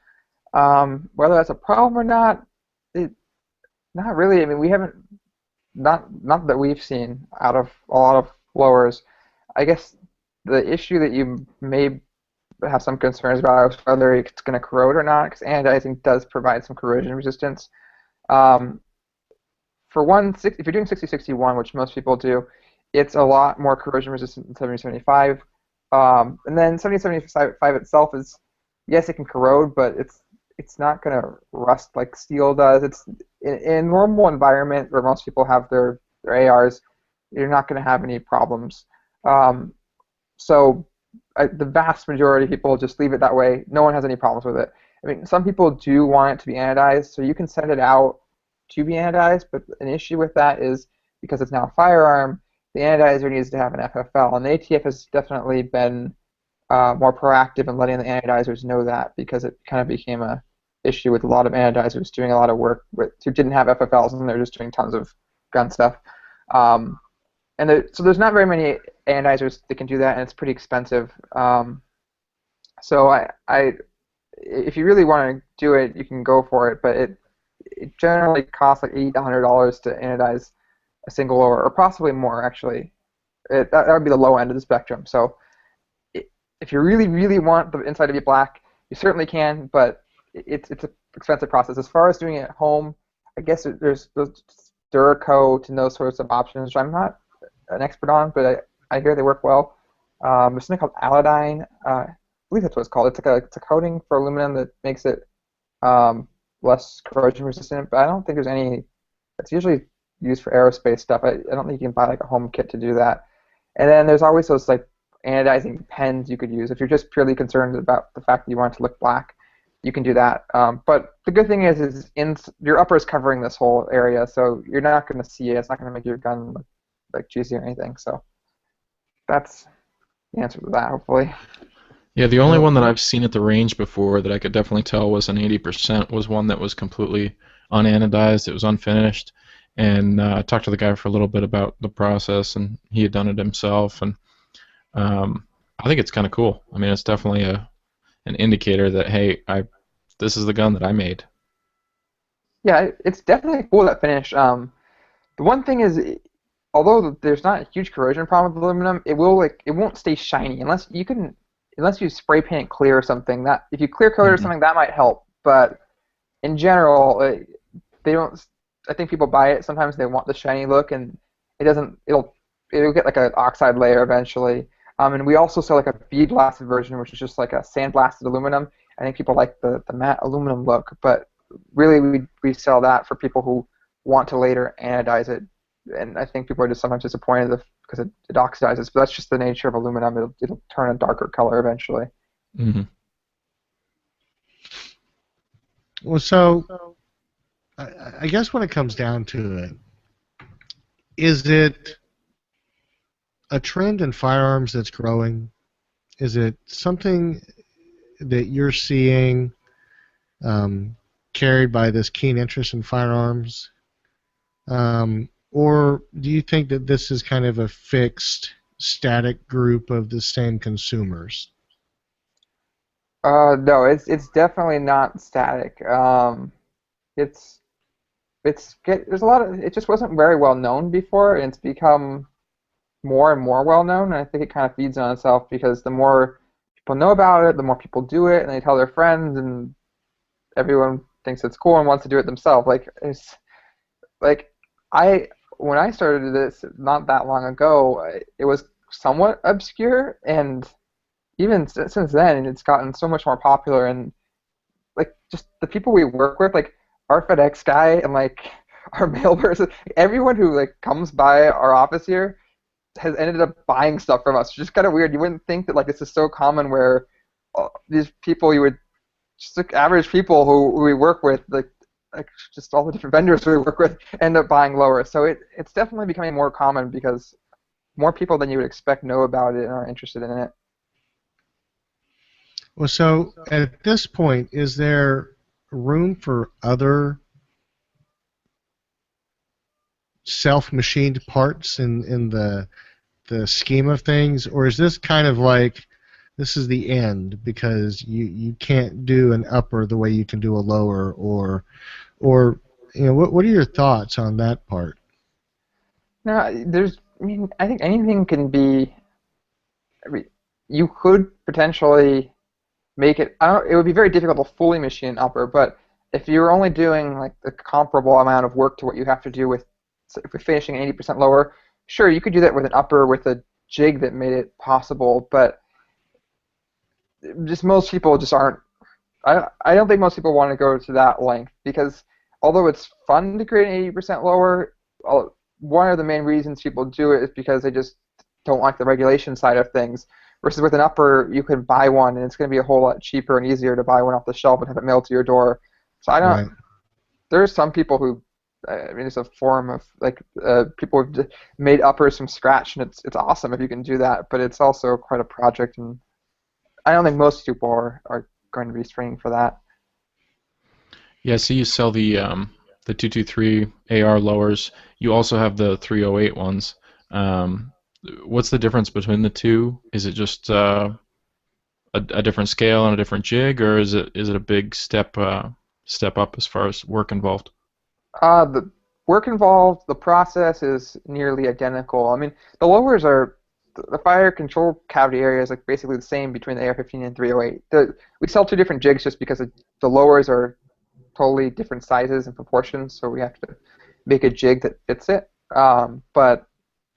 Whether that's a problem or not, not really. I mean, we haven't not that we've seen out of a lot of blowers. I guess the issue that you may have some concerns about is whether it's going to corrode or not, because anodizing does provide some corrosion resistance. Um, if you're doing 6061, which most people do, it's a lot more corrosion resistant than 7075. And then 7075 itself is, yes, it can corrode, but it's not going to rust like steel does. It's in a normal environment where most people have their ARs, you're not going to have any problems. So the vast majority of people just leave it that way. No one has any problems with it. I mean, some people do want it to be anodized, so you can send it out to be anodized, but an issue with that is because it's now a firearm, the anodizer needs to have an FFL, and the ATF has definitely been more proactive in letting the anodizers know that, because it kind of became a issue with a lot of anodizers doing a lot of work who didn't have FFLs, and they're just doing tons of gun stuff. So there's not very many anodizers that can do that, and it's pretty expensive. So if you really want to do it, you can go for it, but it generally costs like $80 to $100 to anodize a single lower, or possibly more actually. That would be the low end of the spectrum. So if you really, really want the inside to be black, you certainly can, but it's an expensive process. As far as doing it at home, I guess there's Duracoat and those sorts of options, which I'm not an expert on, but I hear they work well. There's something called Aladyne. I believe that's what it's called. It's a coating for aluminum that makes it less corrosion resistant, but I don't think there's any. It's usually used for aerospace stuff. I don't think you can buy like a home kit to do that. And then there's always those like anodizing pens you could use if you're just purely concerned about the fact that you want it to look black. You can do that. But the good thing is your upper is covering this whole area, so you're not going to see it. It's not going to make your gun look like juicy or anything. So that's the answer to that, hopefully. Yeah, the only one that I've seen at the range before that I could definitely tell was an 80% was one that was completely unanodized. It was unfinished. And I talked to the guy for a little bit about the process, and he had done it himself. And I think it's kind of cool. I mean, it's definitely an indicator that, hey, this is the gun that I made. Yeah, it's definitely cool, that finish. The one thing is, although there's not a huge corrosion problem with aluminum, it won't stay shiny unless you spray paint clear or something. That if you clear coat or Mm-hmm. something, that might help. But in general, they don't. I think people buy it. Sometimes they want the shiny look, and it doesn't. It'll get like an oxide layer eventually. And we also sell like a bead blasted version, which is just like a sandblasted aluminum. I think people like the matte aluminum look, but really we sell that for people who want to later anodize it. And I think people are just sometimes disappointed because it oxidizes, but that's just the nature of aluminum. It'll turn a darker color eventually. Mm-hmm. Well, so I guess when it comes down to it, is it a trend in firearms that's growing? Is it something that you're seeing carried by this keen interest in firearms? Or do you think that this is kind of a fixed, static group of the same consumers? No, it's definitely not static. It's there's a lot of it just wasn't very well known before, and it's become more and more well known. And I think it kind of feeds on itself because the more people know about it, the more people do it, and they tell their friends, and everyone thinks it's cool and wants to do it themselves. Like I when I started this not that long ago, it was somewhat obscure, and even since then, it's gotten so much more popular. And like just the people we work with, like our FedEx guy and like our mail person, everyone who like comes by our office here has ended up buying stuff from us. It's just kind of weird. You wouldn't think that like this is so common where these people you would just like average people who we work with like just all the different vendors we work with end up buying lower. So it's definitely becoming more common because more people than you would expect know about it and are interested in it. Well, so at this point, is there room for other self-machined parts in the scheme of things, or is this kind of like this is the end because you can't do an upper the way you can do a lower, or what are your thoughts on that part? No, I think anything can be. I mean, you could potentially make it. I don't. It would be very difficult to fully machine an upper, but if you're only doing like a comparable amount of work to what you have to do with, so if you're finishing 80% lower, sure, you could do that with an upper with a jig that made it possible. But just most people just aren't. I don't think most people want to go to that length because although it's fun to create an 80% lower, one of the main reasons people do it is because they just don't like the regulation side of things. Versus with an upper, you can buy one, and it's going to be a whole lot cheaper and easier to buy one off the shelf and have it mailed to your door. So I don't. Right. There's some people who, I mean, it's a form of like people who've made uppers from scratch, and it's awesome if you can do that. But it's also quite a project, and I don't think most people are going to be springing for that. Yeah, so you sell the 223 AR lowers. You also have the 308 ones. What's the difference between the two? Is it just a different scale and a different jig, or is it a big step up as far as work involved? The work involved, the process is nearly identical. I mean, the lowers are the fire control cavity area is like basically the same between the AR-15 and 308. We sell two different jigs just because the lowers are totally different sizes and proportions, so we have to make a jig that fits it. But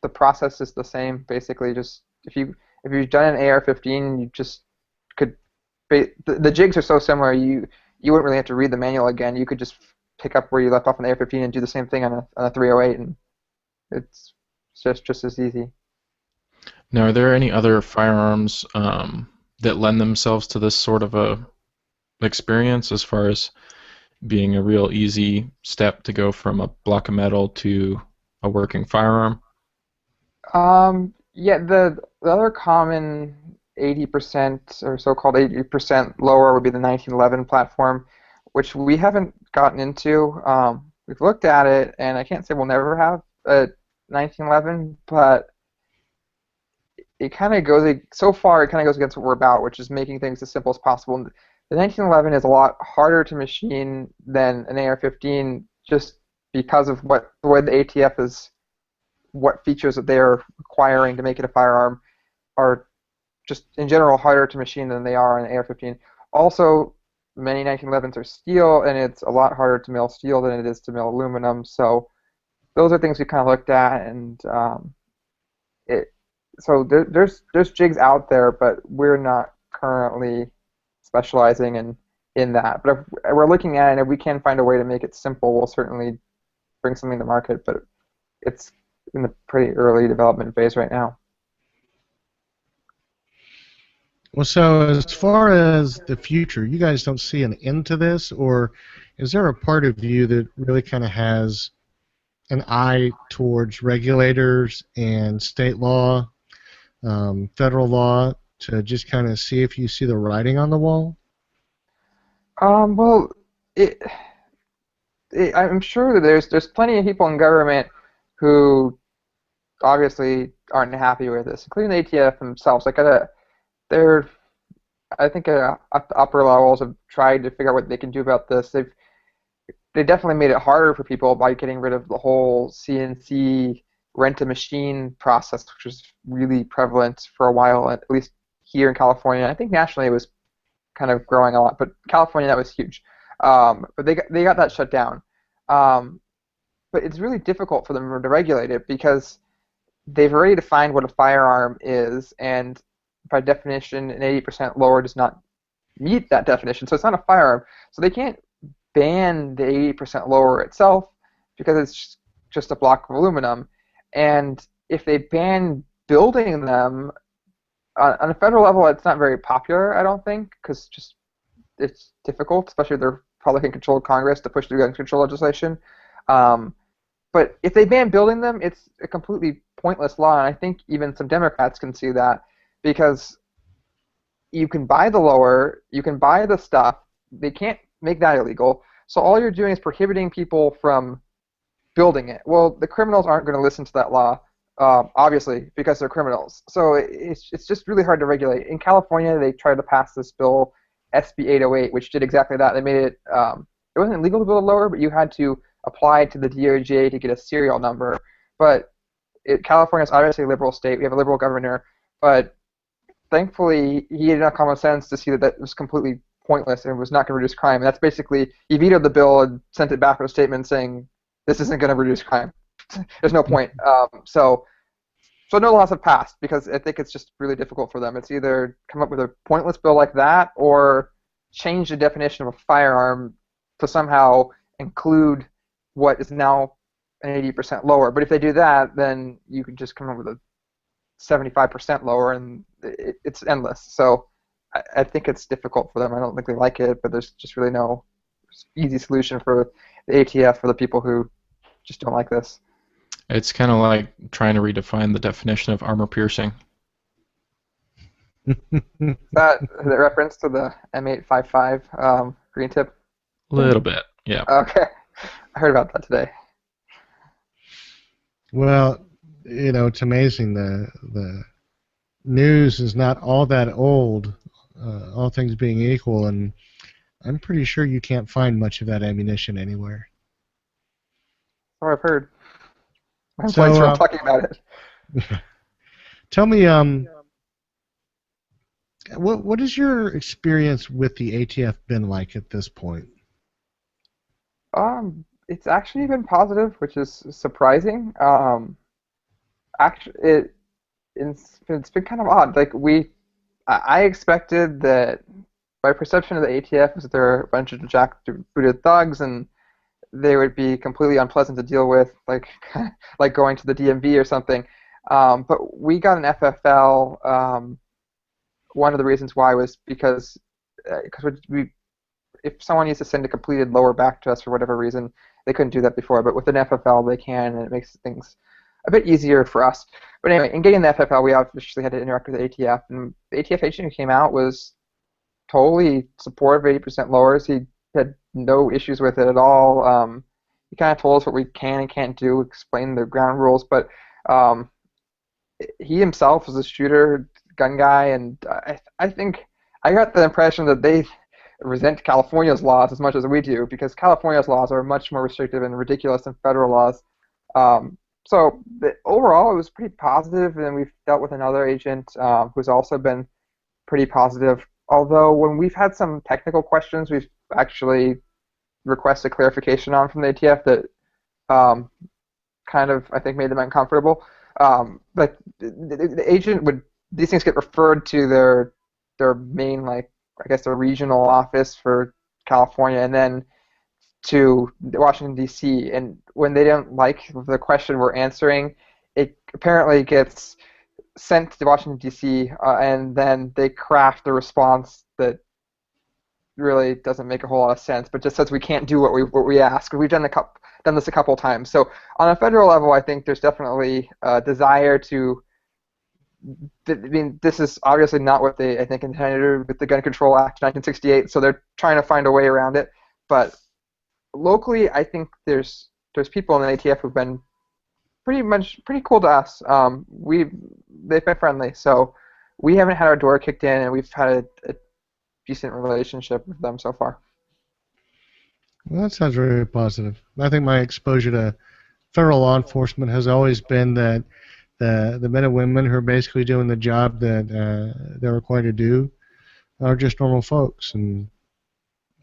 the process is the same. Basically, just if you've done an AR-15, you just could. The jigs are so similar, you wouldn't really have to read the manual again. You could just pick up where you left off on the AR-15 and do the same thing on a 308, and it's just as easy. Now, are there any other firearms that lend themselves to this sort of a experience as far as being a real easy step to go from a block of metal to a working firearm? Yeah, the other common 80% or so-called 80% lower would be the 1911 platform, which we haven't gotten into. We've looked at it, and I can't say we'll never have a 1911, but it kind of goes so far. It kind of goes against what we're about, which is making things as simple as possible. The 1911 is a lot harder to machine than an AR-15, just because of the way the ATF is, what features that they're requiring to make it a firearm are just in general harder to machine than they are on an AR-15. Also, many 1911s are steel, and it's a lot harder to mill steel than it is to mill aluminum. So those are things we kind of looked at, and there's jigs out there, but we're not currently specializing in that. But if we're looking at it, and if we can find a way to make it simple, we'll certainly bring something to market. But it's in the pretty early development phase right now. Well, so as far as the future, you guys don't see an end to this, or is there a part of you that really kind of has an eye towards regulators and state law, federal law, to just kind of see if you see the writing on the wall? Well, I'm sure that there's plenty of people in government who obviously aren't happy with this, including the ATF themselves. Like they're I think at the upper levels have tried to figure out what they can do about this. They definitely made it harder for people by getting rid of the whole CNC rent-a-machine process, which was really prevalent for a while, at least here in California. I think nationally it was kind of growing a lot, but California, that was huge. But they got that shut down. But it's really difficult for them to regulate it because they've already defined what a firearm is, and by definition, an 80% lower does not meet that definition, so it's not a firearm. So they can't ban the 80% lower itself because it's just a block of aluminum. And if they ban building them, on a federal level, it's not very popular, I don't think, because it's difficult, especially if they're Republican-controlled Congress, to push through gun control legislation. But if they ban building them, it's a completely pointless law, and I think even some Democrats can see that, because you can buy the lower, you can buy the stuff, they can't make that illegal, so all you're doing is prohibiting people from building it. Well, the criminals aren't going to listen to that law, obviously, because they're criminals. So it's just really hard to regulate. In California, they tried to pass this bill, SB 808, which did exactly that. They made it, it wasn't illegal to build a lower, but you had to apply to the DOJ to get a serial number. But California is obviously a liberal state. We have a liberal governor, but thankfully he had enough common sense to see that that was completely pointless and was not going to reduce crime. And that's basically, he vetoed the bill and sent it back with a statement saying, this isn't going to reduce crime. There's no point. So no laws have passed because I think it's just really difficult for them. It's either come up with a pointless bill like that or change the definition of a firearm to somehow include what is now an 80% lower. But if they do that, then you can just come up with a 75% lower, and it's endless. So I think it's difficult for them. I don't think they like it, but there's just really no easy solution for the ATF for the people who just don't like this. It's kind of like trying to redefine the definition of armor piercing. That the reference to the M855 green tip? A little bit, yeah. Okay. I heard about that today. Well, you know, it's amazing. The news is not all that old, all things being equal, and I'm pretty sure you can't find much of that ammunition anywhere. So I've heard. My So, employees are talking about it. Tell me, what has your experience with the ATF been like at this point? It's actually been positive, which is surprising. Actually, it's been kind of odd. Like I expected that my perception of the ATF was that they're a bunch of jackbooted thugs and they would be completely unpleasant to deal with, like like going to the DMV or something. But we got an FFL. One of the reasons why was because if someone needs to send a completed lower back to us for whatever reason, they couldn't do that before. But with an FFL, they can, and it makes things a bit easier for us. But anyway, in getting the FFL, we obviously had to interact with the ATF, and the ATF agent who came out was totally supportive of 80% lowers. He had no issues with it at all. He kind of told us what we can and can't do, explained the ground rules, but he himself was a shooter, gun guy, and I think I got the impression that resent California's laws as much as we do, because California's laws are much more restrictive and ridiculous than federal laws. Overall, it was pretty positive, and then we've dealt with another agent who's also been pretty positive. Although when we've had some technical questions, we've actually requested clarification on from the ATF that kind of, I think, made them uncomfortable. But the agent would, these things get referred to their main, like, I guess, their regional office for California, and then to Washington, D.C. And when they don't like the question we're answering, it apparently gets sent to Washington, D.C., and then they craft a response that really doesn't make a whole lot of sense, but just says we can't do what we ask. We've done this a couple of times. So on a federal level, I think there's definitely a desire to. I mean, this is obviously not what they, I think, intended with the Gun Control Act 1968. So they're trying to find a way around it. But locally, I think there's people in the ATF who've been pretty cool to us. They've been friendly, so we haven't had our door kicked in, and we've had a decent relationship with them so far. Well, that sounds very positive. I think my exposure to federal law enforcement has always been that the men and women who are basically doing the job that they're required to do are just normal folks. And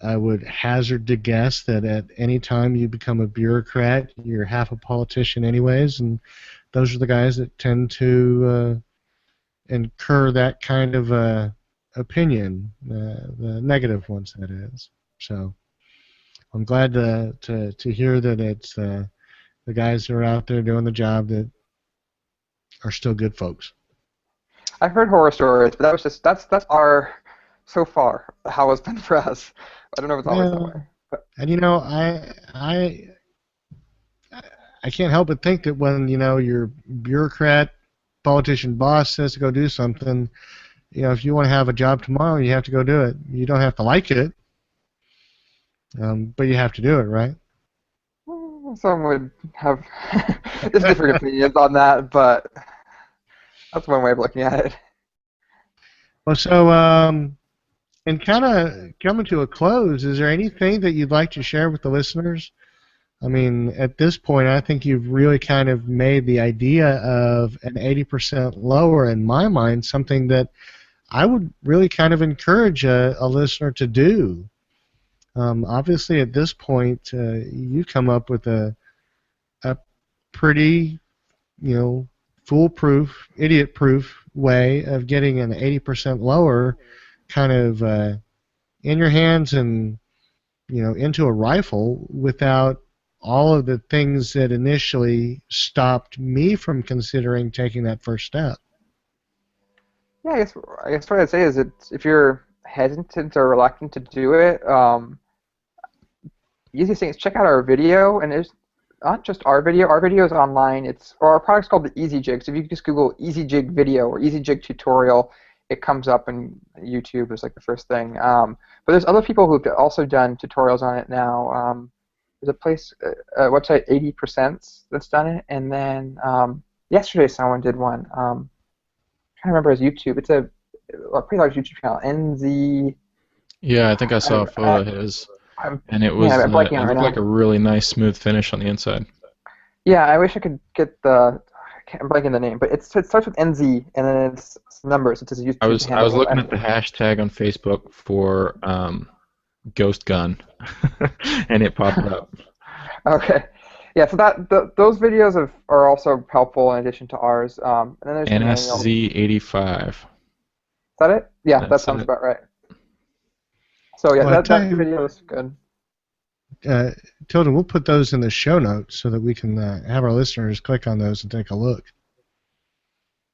I would hazard to guess that at any time you become a bureaucrat, you're half a politician anyways, and those are the guys that tend to incur that kind of opinion, the negative ones, that is. So I'm glad to hear that it's the guys that are out there doing the job that are still good folks. I've heard horror stories, but that's our, so far, how it's been for us. I don't know if it's always that way. But. And I can't help but think that when your bureaucrat politician boss says to go do something, if you want to have a job tomorrow, you have to go do it. You don't have to like it, but you have to do it, right? Some would have just different opinions on that, but that's one way of looking at it. Well, so and kind of coming to a close, is there anything that you'd like to share with the listeners? I mean, at this point, I think you've really kind of made the idea of an 80% lower, in my mind, something that I would really kind of encourage a listener to do. Obviously, at this point, you come up with a pretty, foolproof, idiot-proof way of getting an 80% lower kind of in your hands and, into a rifle without all of the things that initially stopped me from considering taking that first step. Yeah, I guess what I'd say is that if you're hesitant or reluctant to do it, the easiest thing is check out our video, and there's not just our video. Our video is online. Our product's called the Easy Jig. So if you just Google Easy Jig video or Easy Jig tutorial, it comes up, and YouTube is like the first thing. But there's other people who've also done tutorials on it now. There's a website, 80%, that's done it, and then yesterday someone did one. I'm trying to remember his YouTube. It's a pretty large YouTube channel, NZ. Yeah, I think I saw a photo of his, and it was I'm it blanking looked on it right like now. a really nice, smooth finish on the inside. Yeah, I wish I could get I'm blanking the name, but it starts with NZ, and then it's numbers. It's his YouTube handle. I was looking at the hashtag on Facebook for ghost gun, and it popped up. Okay. Yeah, so those videos are also helpful in addition to ours. And then there's the manual. Is NSZ85. that it? Yeah, that That's sounds it. about right. So yeah, Well, that video is good. Tilden, we'll put those in the show notes so that we can have our listeners click on those and take a look.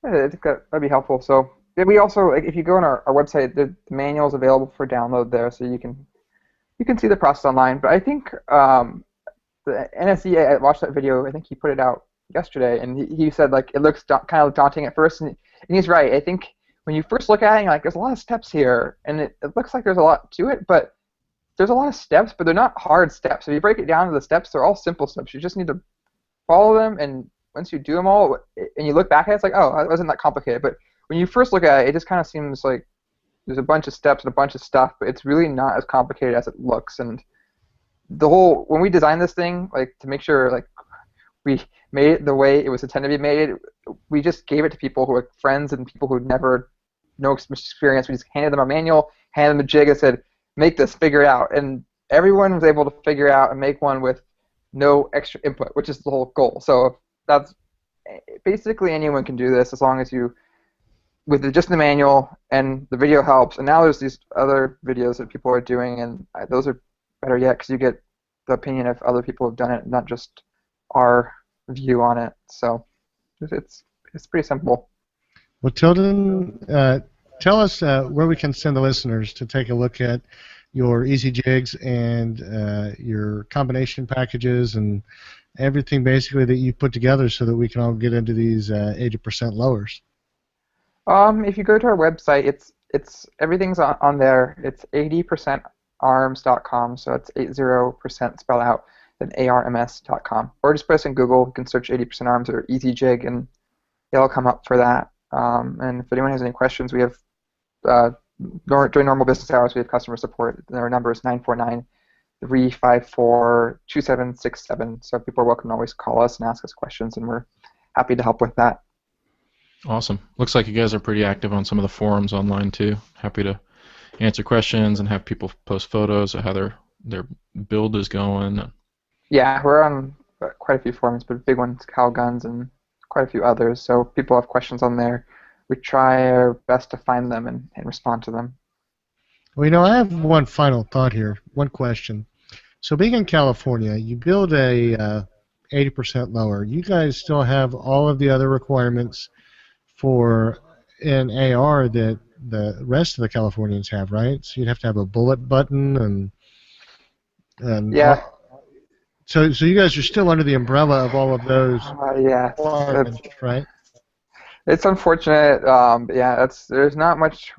Yeah, I think that'd be helpful. So yeah, we also, if you go on our website, the manual is available for download there, so you can see the process online. But I think the NSE, I watched that video. I think he put it out yesterday, and he said like it looks kind of daunting at first, and he's right. I think when you first look at it, you're like, there's a lot of steps here, and it looks like there's a lot to it, but there's a lot of steps, but they're not hard steps. If you break it down to the steps, they're all simple steps. You just need to follow them, and once you do them all, and you look back at it, it's like, oh, it wasn't that complicated. But when you first look at it, it just kind of seems like there's a bunch of steps and a bunch of stuff, but it's really not as complicated as it looks. And when we designed this thing, like to make sure like we made it the way it was intended to be made, we just gave it to people who were friends and people who had never no experience. We just handed them a manual, handed them a jig, and said, "Make this, figure it out." And everyone was able to figure it out and make one with no extra input, which is the whole goal. So that's basically anyone can do this as long as you, with just the manual and the video helps. And now there's these other videos that people are doing, and those are better yet because you get the opinion of other people who've done it, not just our view on it. So it's pretty simple. Well, Tilden, tell us where we can send the listeners to take a look at your easy jigs and your combination packages and everything basically that you put together so that we can all get into these 80% lowers. If you go to our website, it's everything's on there. It's 80%arms.com, so it's 80% spelled out, then arms.com. Or just press in Google, you can search 80% arms or easy jig, and it'll come up for that. And if anyone has any questions, we have during normal business hours, we have customer support. Our number is 949-354-2767. So people are welcome to always call us and ask us questions, and we're happy to help with that. Awesome. Looks like you guys are pretty active on some of the forums online too. Happy to answer questions and have people post photos of how their build is going. Yeah, we're on quite a few forums, but big ones, Cal Guns, and quite a few others. So people have questions on there. We try our best to find them and respond to them. Well, I have one final thought here, one question. So being in California, you build a 80% lower. You guys still have all of the other requirements for an AR that the rest of the Californians have, right? So you'd have to have a bullet button and yeah. So you guys are still under the umbrella of all of those requirements, right? It's unfortunate. Yeah, there's not much.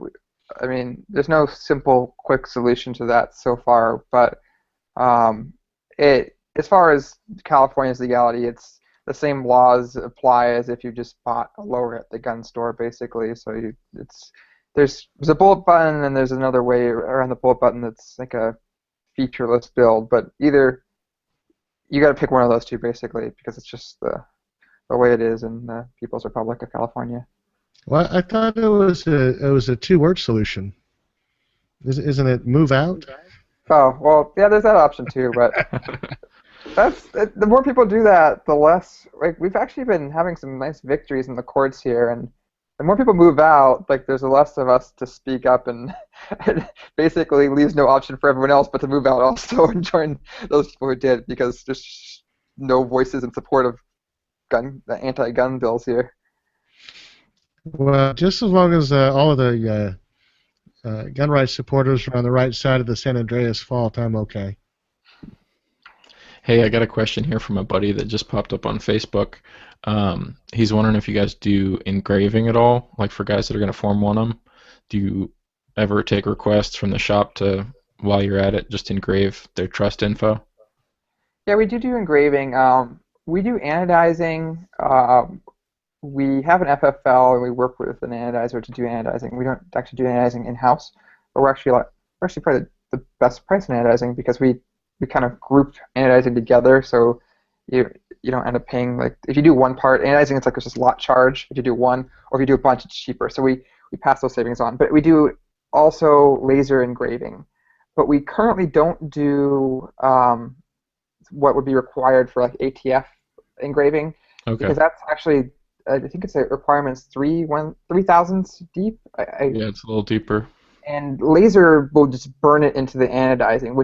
I mean, there's no simple, quick solution to that so far. But as far as California's legality, it's the same laws apply as if you just bought a lower at the gun store, basically. So there's a bullet button, and there's another way around the bullet button that's like a featureless build. But either you got to pick one of those two, basically, because it's just the way it is in the People's Republic of California. Well, I thought it was a two-word solution. Isn't it move out? Oh, well, yeah, there's that option too, but the more people do that, the less, like, we've actually been having some nice victories in the courts here, and the more people move out, like, there's less of us to speak up, and it basically leaves no option for everyone else but to move out also and join those people who did, because there's no voices in support of the anti-gun bills here. Well, just as long as all of the gun rights supporters are on the right side of the San Andreas fault, I'm okay. Hey, I got a question here from a buddy that just popped up on Facebook. He's wondering if you guys do engraving at all, like for guys that are going to Form 1 them. Do you ever take requests from the shop to, while you're at it, just engrave their trust info? Yeah, we do engraving. We do anodizing. We have an FFL, and we work with an anodizer to do anodizing. We don't actually do anodizing in-house, but we're actually probably the best price in anodizing because we kind of group anodizing together, so you don't end up paying, like, if you do one part, anodizing, it's like there's this lot charge. If you do one, or if you do a bunch, it's cheaper. So we pass those savings on. But we do also laser engraving. But we currently don't do what would be required for like ATF engraving, because that's actually, I think it's a requirement's 3,000 deep. Yeah, it's a little deeper. And laser will just burn it into the anodizing,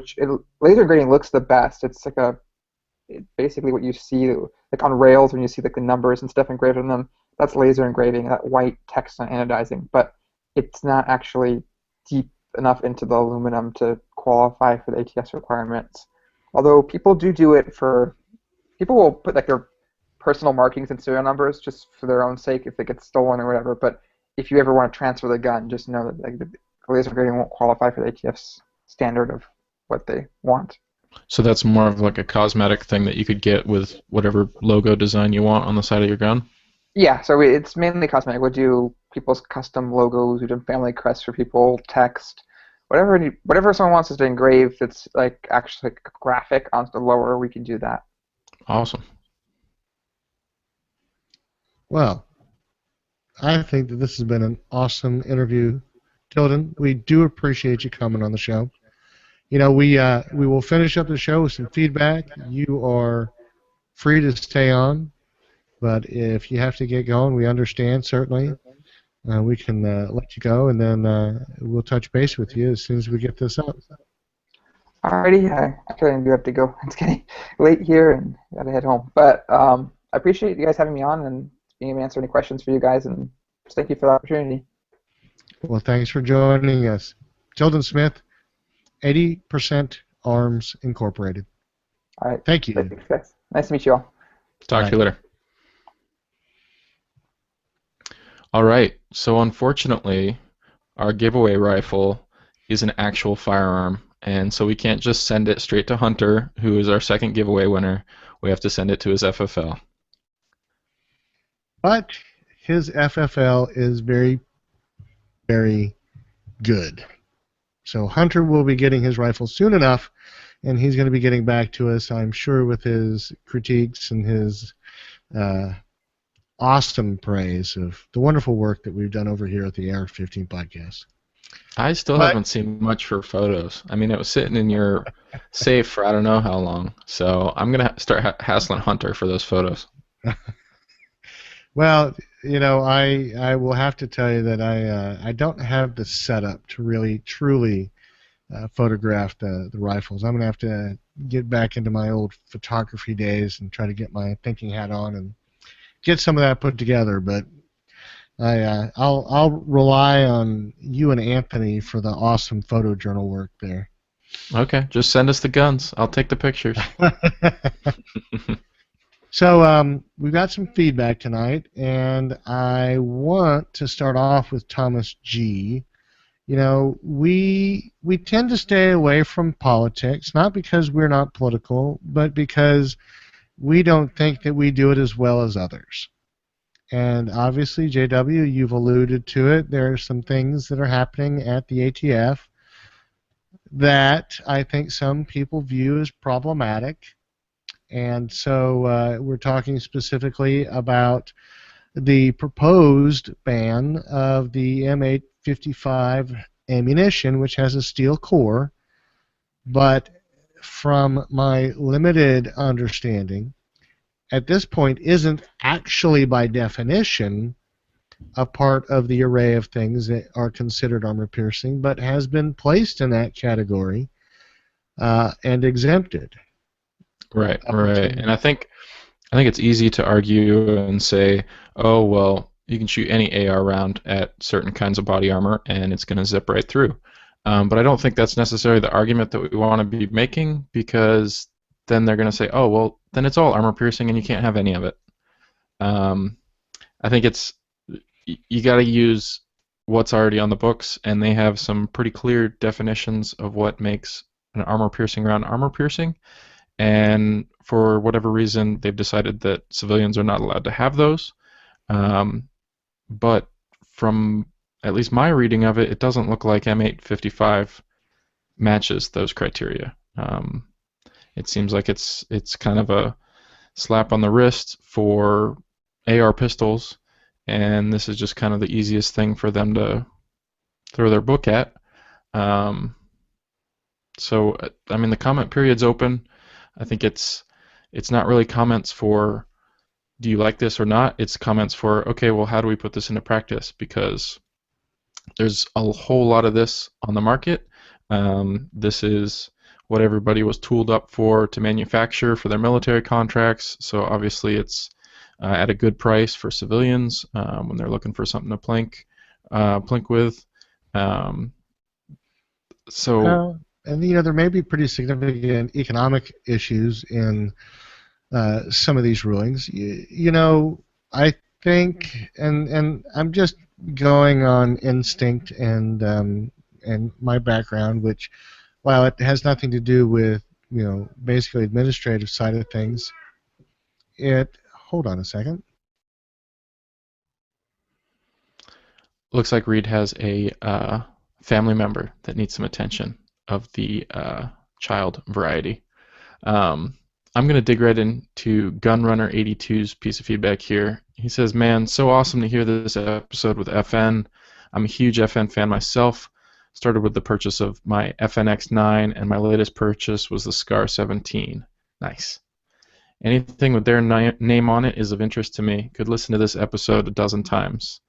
laser engraving looks the best. It's like basically what you see like on rails when you see like the numbers and stuff engraved on them. That's laser engraving, that white text on anodizing, but it's not actually deep enough into the aluminum to qualify for the ATS requirements. Although people do it people will put like their personal markings and serial numbers just for their own sake if it gets stolen or whatever. But if you ever want to transfer the gun, just know that like, the laser engraving won't qualify for the ATF's standard of what they want. So that's more of like a cosmetic thing that you could get with whatever logo design you want on the side of your gun? Yeah, so it's mainly cosmetic. We'll do people's custom logos. We've done family crests for people, text, whatever someone wants us to engrave that's like actually like a graphic onto the lower, we can do that. Awesome. Well, I think that this has been an awesome interview, Tilden. We do appreciate you coming on the show. You know, we will finish up the show with some feedback. You are free to stay on, but if you have to get going, we understand, certainly. We can let you go, and then we'll touch base with you as soon as we get this up. Alrighty, I actually do have to go. It's getting late here and gotta head home. But I appreciate you guys having me on and being able to answer any questions for you guys, and just thank you for the opportunity. Well, thanks for joining us. Tilden Smith, 80% Arms Incorporated. All right. Thank you. Thanks, guys. Nice to meet you all. Talk to you later. All right. So unfortunately, our giveaway rifle is an actual firearm, and so we can't just send it straight to Hunter, who is our second giveaway winner. We have to send it to his FFL. But his FFL is very, very good. So Hunter will be getting his rifle soon enough, and he's going to be getting back to us, I'm sure, with his critiques and his awesome praise of the wonderful work that we've done over here at the AR-15 podcast. I still haven't seen much for photos. I mean, it was sitting in your safe for I don't know how long. So I'm going to start hassling Hunter for those photos. Well, you know, I will have to tell you that I don't have the setup to really, truly photograph the rifles. I'm going to have to get back into my old photography days and try to get my thinking hat on and get some of that put together. But I'll rely on you and Anthony for the awesome photo journal work there. Okay, just send us the guns. I'll take the pictures. So we've got some feedback tonight, and I want to start off with Thomas G. You know, we tend to stay away from politics, not because we're not political, but because we don't think that we do it as well as others. And obviously, JW, you've alluded to it. There are some things that are happening at the ATF that I think some people view as problematic. And so we're talking specifically about the proposed ban of the M855 ammunition, which has a steel core, but from my limited understanding, at this point isn't actually by definition a part of the array of things that are considered armor piercing, but has been placed in that category and exempted. Right. And I think it's easy to argue and say, oh, well, you can shoot any AR round at certain kinds of body armor and it's going to zip right through. But I don't think that's necessarily the argument that we want to be making, because then they're going to say, oh, well, then it's all armor piercing and you can't have any of it. I think you got to use what's already on the books, and they have some pretty clear definitions of what makes an armor piercing round armor piercing. And for whatever reason, they've decided that civilians are not allowed to have those. But from at least my reading of it, it doesn't look like M855 matches those criteria. It seems like it's kind of a slap on the wrist for AR pistols, and this is just kind of the easiest thing for them to throw their book at. So, I mean, the comment period's open. I think it's not really comments for do you like this or not. It's comments for, okay, well, how do we put this into practice? Because there's a whole lot of this on the market. This is what everybody was tooled up for to manufacture for their military contracts. So obviously it's at a good price for civilians when they're looking for something to plink with. And you know, there may be pretty significant economic issues in some of these rulings. You know, I think, and I'm just going on instinct and my background, which, while it has nothing to do with, you know, basically administrative side of things, hold on a second. looks like Reed has a family member that needs some attention of the child variety. I'm going to dig right into Gunrunner 82's piece of feedback here. He says, man, so awesome to hear this episode with FN. I'm a huge FN fan myself. Started with the purchase of my FNX9, and my latest purchase was the Scar 17. Nice. Anything with their name on it is of interest to me. Could listen to this episode a dozen times.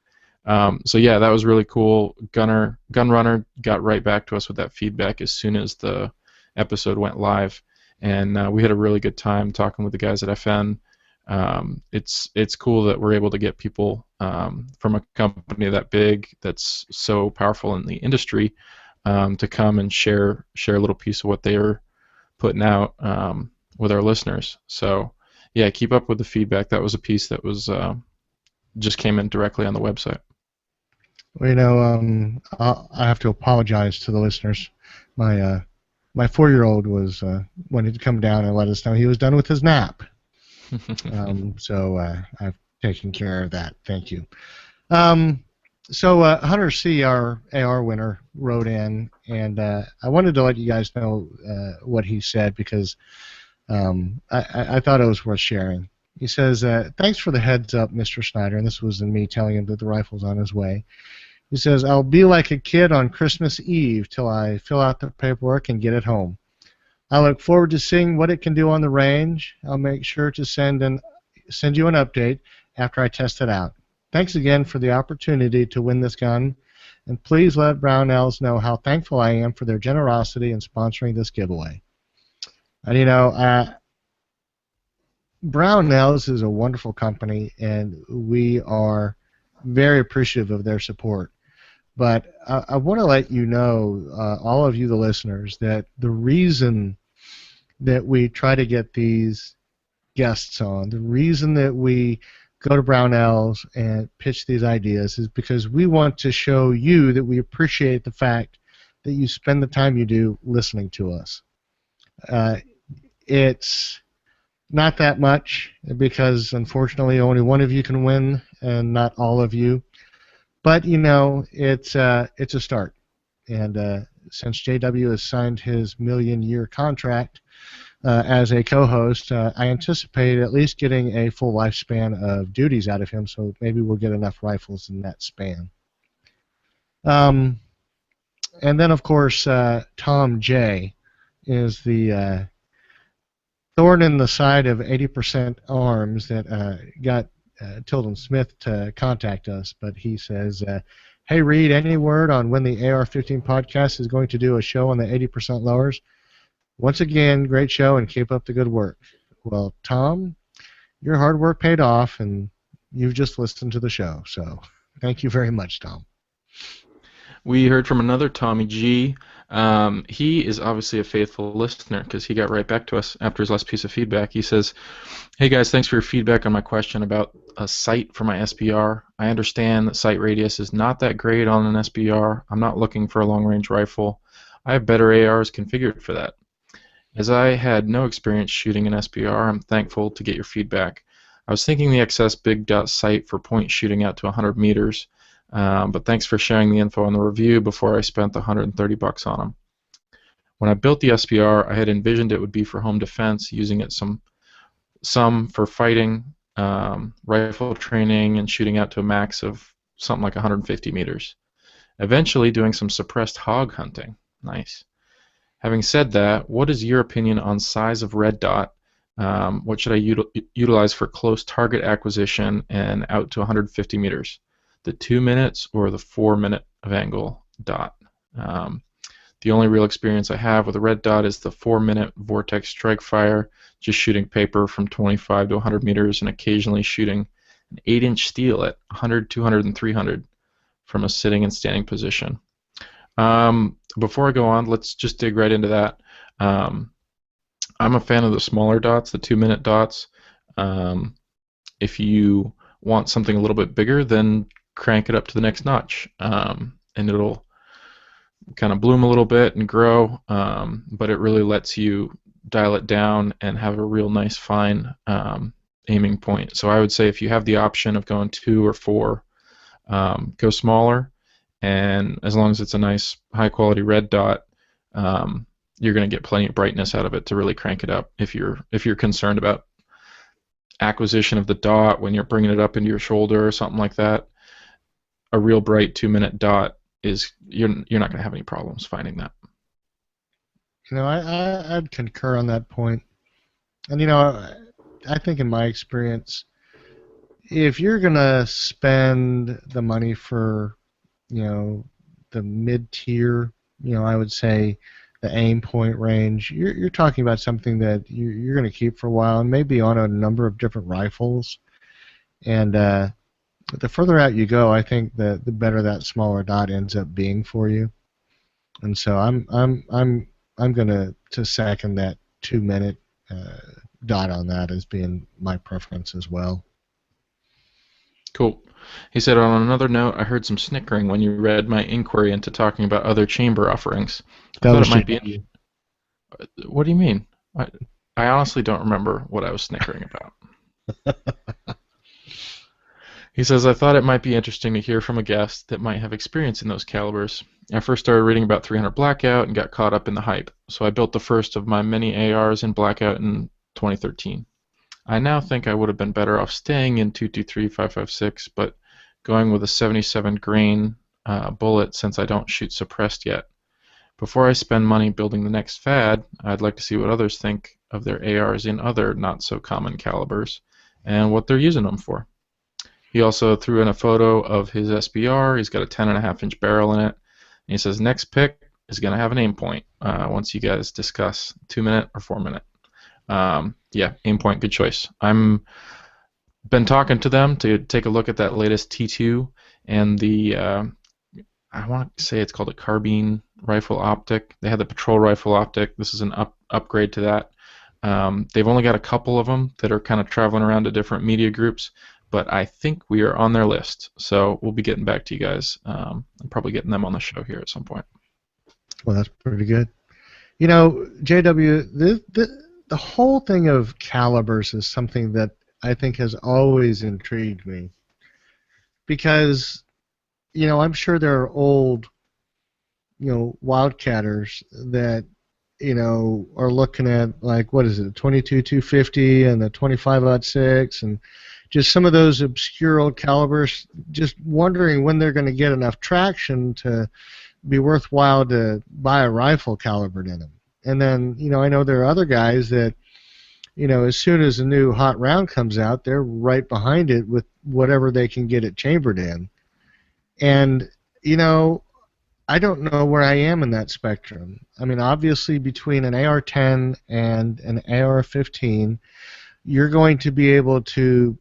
So yeah, that was really cool. Gunrunner got right back to us with that feedback as soon as the episode went live, and we had a really good time talking with the guys at FN. It's cool that we're able to get people from a company that big, that's so powerful in the industry, to come and share a little piece of what they are putting out with our listeners. So yeah, keep up with the feedback. That was a piece that was just came in directly on the website. Well, I have to apologize to the listeners. My 4-year-old was wanted to come down and let us know he was done with his nap. So I've taken care of that. Thank you. So Hunter C, our AR winner, wrote in, and I wanted to let you guys know what he said because I thought it was worth sharing. He says, thanks for the heads up, Mr. Snyder, and this was in me telling him that the rifle's on his way. He says, I'll be like a kid on Christmas Eve till I fill out the paperwork and get it home. I look forward to seeing what it can do on the range. I'll make sure to send you an update after I test it out. Thanks again for the opportunity to win this gun, and please let Brownells know how thankful I am for their generosity in sponsoring this giveaway. And Brownells is a wonderful company, and we are very appreciative of their support. But I want to let you know, all of you, the listeners, that the reason that we try to get these guests on, the reason that we go to Brownells and pitch these ideas is because we want to show you that we appreciate the fact that you spend the time you do listening to us. It's not that much because, unfortunately, only one of you can win and not all of you. But, it's a start. And since JW has signed his million-year contract as a co-host, I anticipate at least getting a full lifespan of duties out of him, so maybe we'll get enough rifles in that span. And then, of course, Tom J. is the thorn in the side of 80% Arms that got Tilden Smith to contact us, but he says, hey, Reed, any word on when the AR-15 podcast is going to do a show on the 80% lowers? Once again, great show, and keep up the good work. Well, Tom, your hard work paid off, and you've just listened to the show, so thank you very much, Tom. We heard from another Tommy G. He is obviously a faithful listener because he got right back to us after his last piece of feedback. He says, hey guys, thanks for your feedback on my question about a sight for my SBR. I understand that sight radius is not that great on an SBR. I'm not looking for a long-range rifle. I have better ARs configured for that. As I had no experience shooting an SBR, I'm thankful to get your feedback. I was thinking the XS Big Dot sight for point shooting out to 100 meters. But thanks for sharing the info on the review before I spent the $130 on them. When I built the SBR, I had envisioned it would be for home defense, using it some for fighting, rifle training, and shooting out to a max of something like 150 meters. Eventually doing some suppressed hog hunting. Nice. Having said that, what is your opinion on size of red dot? What should I utilize for close target acquisition and out to 150 meters? The 2 minutes or the 4 minute of angle dot. The only real experience I have with a red dot is the 4 minute vortex strike fire, just shooting paper from 25 to 100 meters and occasionally shooting an 8-inch steel at 100, 200, and 300 from a sitting and standing position. Before I go on, let's just dig right into that. I'm a fan of the smaller dots, the 2 minute dots. If you want something a little bit bigger, then crank it up to the next notch, and it'll kind of bloom a little bit and grow, but it really lets you dial it down and have a real nice fine aiming point. So I would say if you have the option of going 2 or 4, Go smaller, and as long as it's a nice high-quality red dot, you're going to get plenty of brightness out of it to really crank it up. If you're concerned about acquisition of the dot when you're bringing it up into your shoulder or something like that, a real bright 2-minute dot is you're not going to have any problems finding that. I'd concur on that point. And I think in my experience, if you're gonna spend the money for, the mid-tier, I would say the aim point range, you're talking about something that you're gonna keep for a while and maybe on a number of different rifles. And the further out you go, I think the better that smaller dot ends up being for you. And so I'm gonna second that 2-minute dot on that as being my preference as well. Cool. He said, on another note, I heard some snickering when you read my inquiry into talking about other chamber offerings. I thought it might be. What do you mean? I honestly don't remember what I was snickering about. He says, I thought it might be interesting to hear from a guest that might have experience in those calibers. I first started reading about 300 Blackout and got caught up in the hype, so I built the first of my many ARs in Blackout in 2013. I now think I would have been better off staying in 223-556, but going with a 77 grain bullet since I don't shoot suppressed yet. Before I spend money building the next fad, I'd like to see what others think of their ARs in other not-so-common calibers and what they're using them for. He also threw in a photo of his SBR. He's got a 10.5-inch barrel in it. And he says, next pick is going to have an aim point once you guys discuss 2-minute or 4-minute. Yeah, aim point, good choice. I'm been talking to them to take a look at that latest T2 and the I want to say it's called a carbine rifle optic. They had the patrol rifle optic. This is an upgrade to that. They've only got a couple of them that are kind of traveling around to different media groups, but I think we are on their list. So we'll be getting back to you guys and probably getting them on the show here at some point. Well, that's pretty good. JW, the whole thing of calibers is something that I think has always intrigued me. Because, I'm sure there are old, wildcatters that, are looking at, like, what is it, 22-250 and the 25-06 and just some of those obscure old calibers, just wondering when they're going to get enough traction to be worthwhile to buy a rifle calibered in them. And then, I know there are other guys that, as soon as a new hot round comes out, they're right behind it with whatever they can get it chambered in. And, I don't know where I am in that spectrum. I mean, obviously, between an AR-10 and an AR-15, you're going to be able to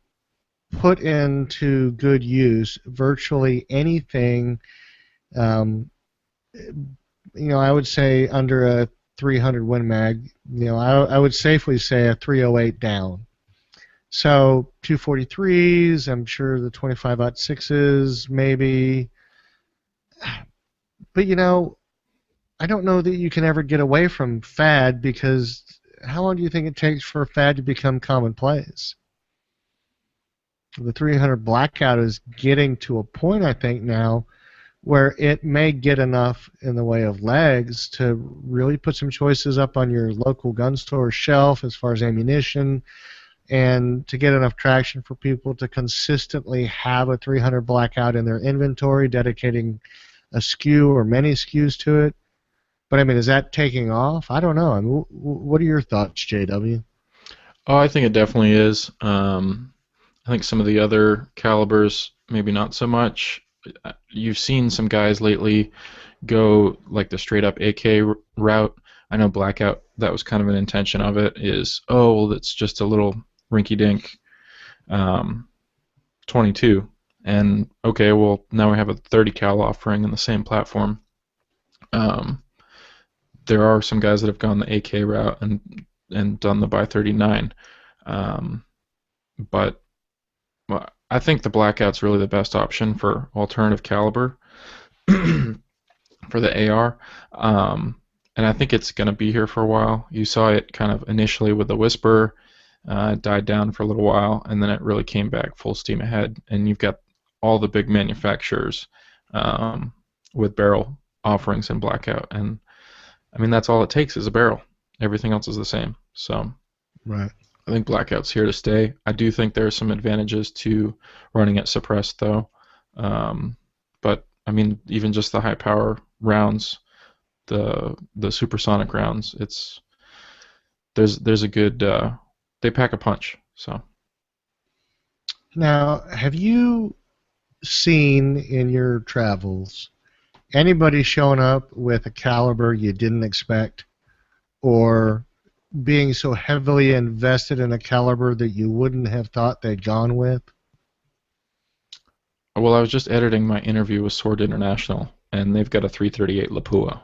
put into good use virtually anything, I would say under a 300 Win Mag, I would safely say a 308 down. So 243s, I'm sure the 25-06s, maybe. But, I don't know that you can ever get away from fad, because how long do you think it takes for a fad to become commonplace? The 300 Blackout is getting to a point, I think, now where it may get enough in the way of legs to really put some choices up on your local gun store shelf as far as ammunition, and to get enough traction for people to consistently have a 300 Blackout in their inventory, dedicating a SKU or many SKUs to it. But, I mean, is that taking off? I don't know. I mean, what are your thoughts, JW? Oh, I think it definitely is. I think some of the other calibers, maybe not so much. You've seen some guys lately go like the straight up AK route. I know Blackout, that was kind of an intention of it, is, well, it's just a little rinky-dink 22. And, okay, well, now we have a 30 cal offering in the same platform. There are some guys that have gone the AK route and done the by 39. But well, I think the Blackout's really the best option for alternative caliber for the AR. And I think it's going to be here for a while. You saw it kind of initially with the Whisper, died down for a little while, and then it really came back full steam ahead. And you've got all the big manufacturers with barrel offerings in blackout. And I mean, that's all it takes is a barrel. Everything else is the same. So Right. I think blackout's here to stay. I do think there are some advantages to running it suppressed, though. But I mean, even just the high power rounds, the supersonic rounds, there's a good they pack a punch. So Now, have you seen in your travels anybody showing up with a caliber you didn't expect, or being so heavily invested in a caliber that you wouldn't have thought they'd gone with? well, I was just editing my interview with Sword International, and they've got a 338 Lapua,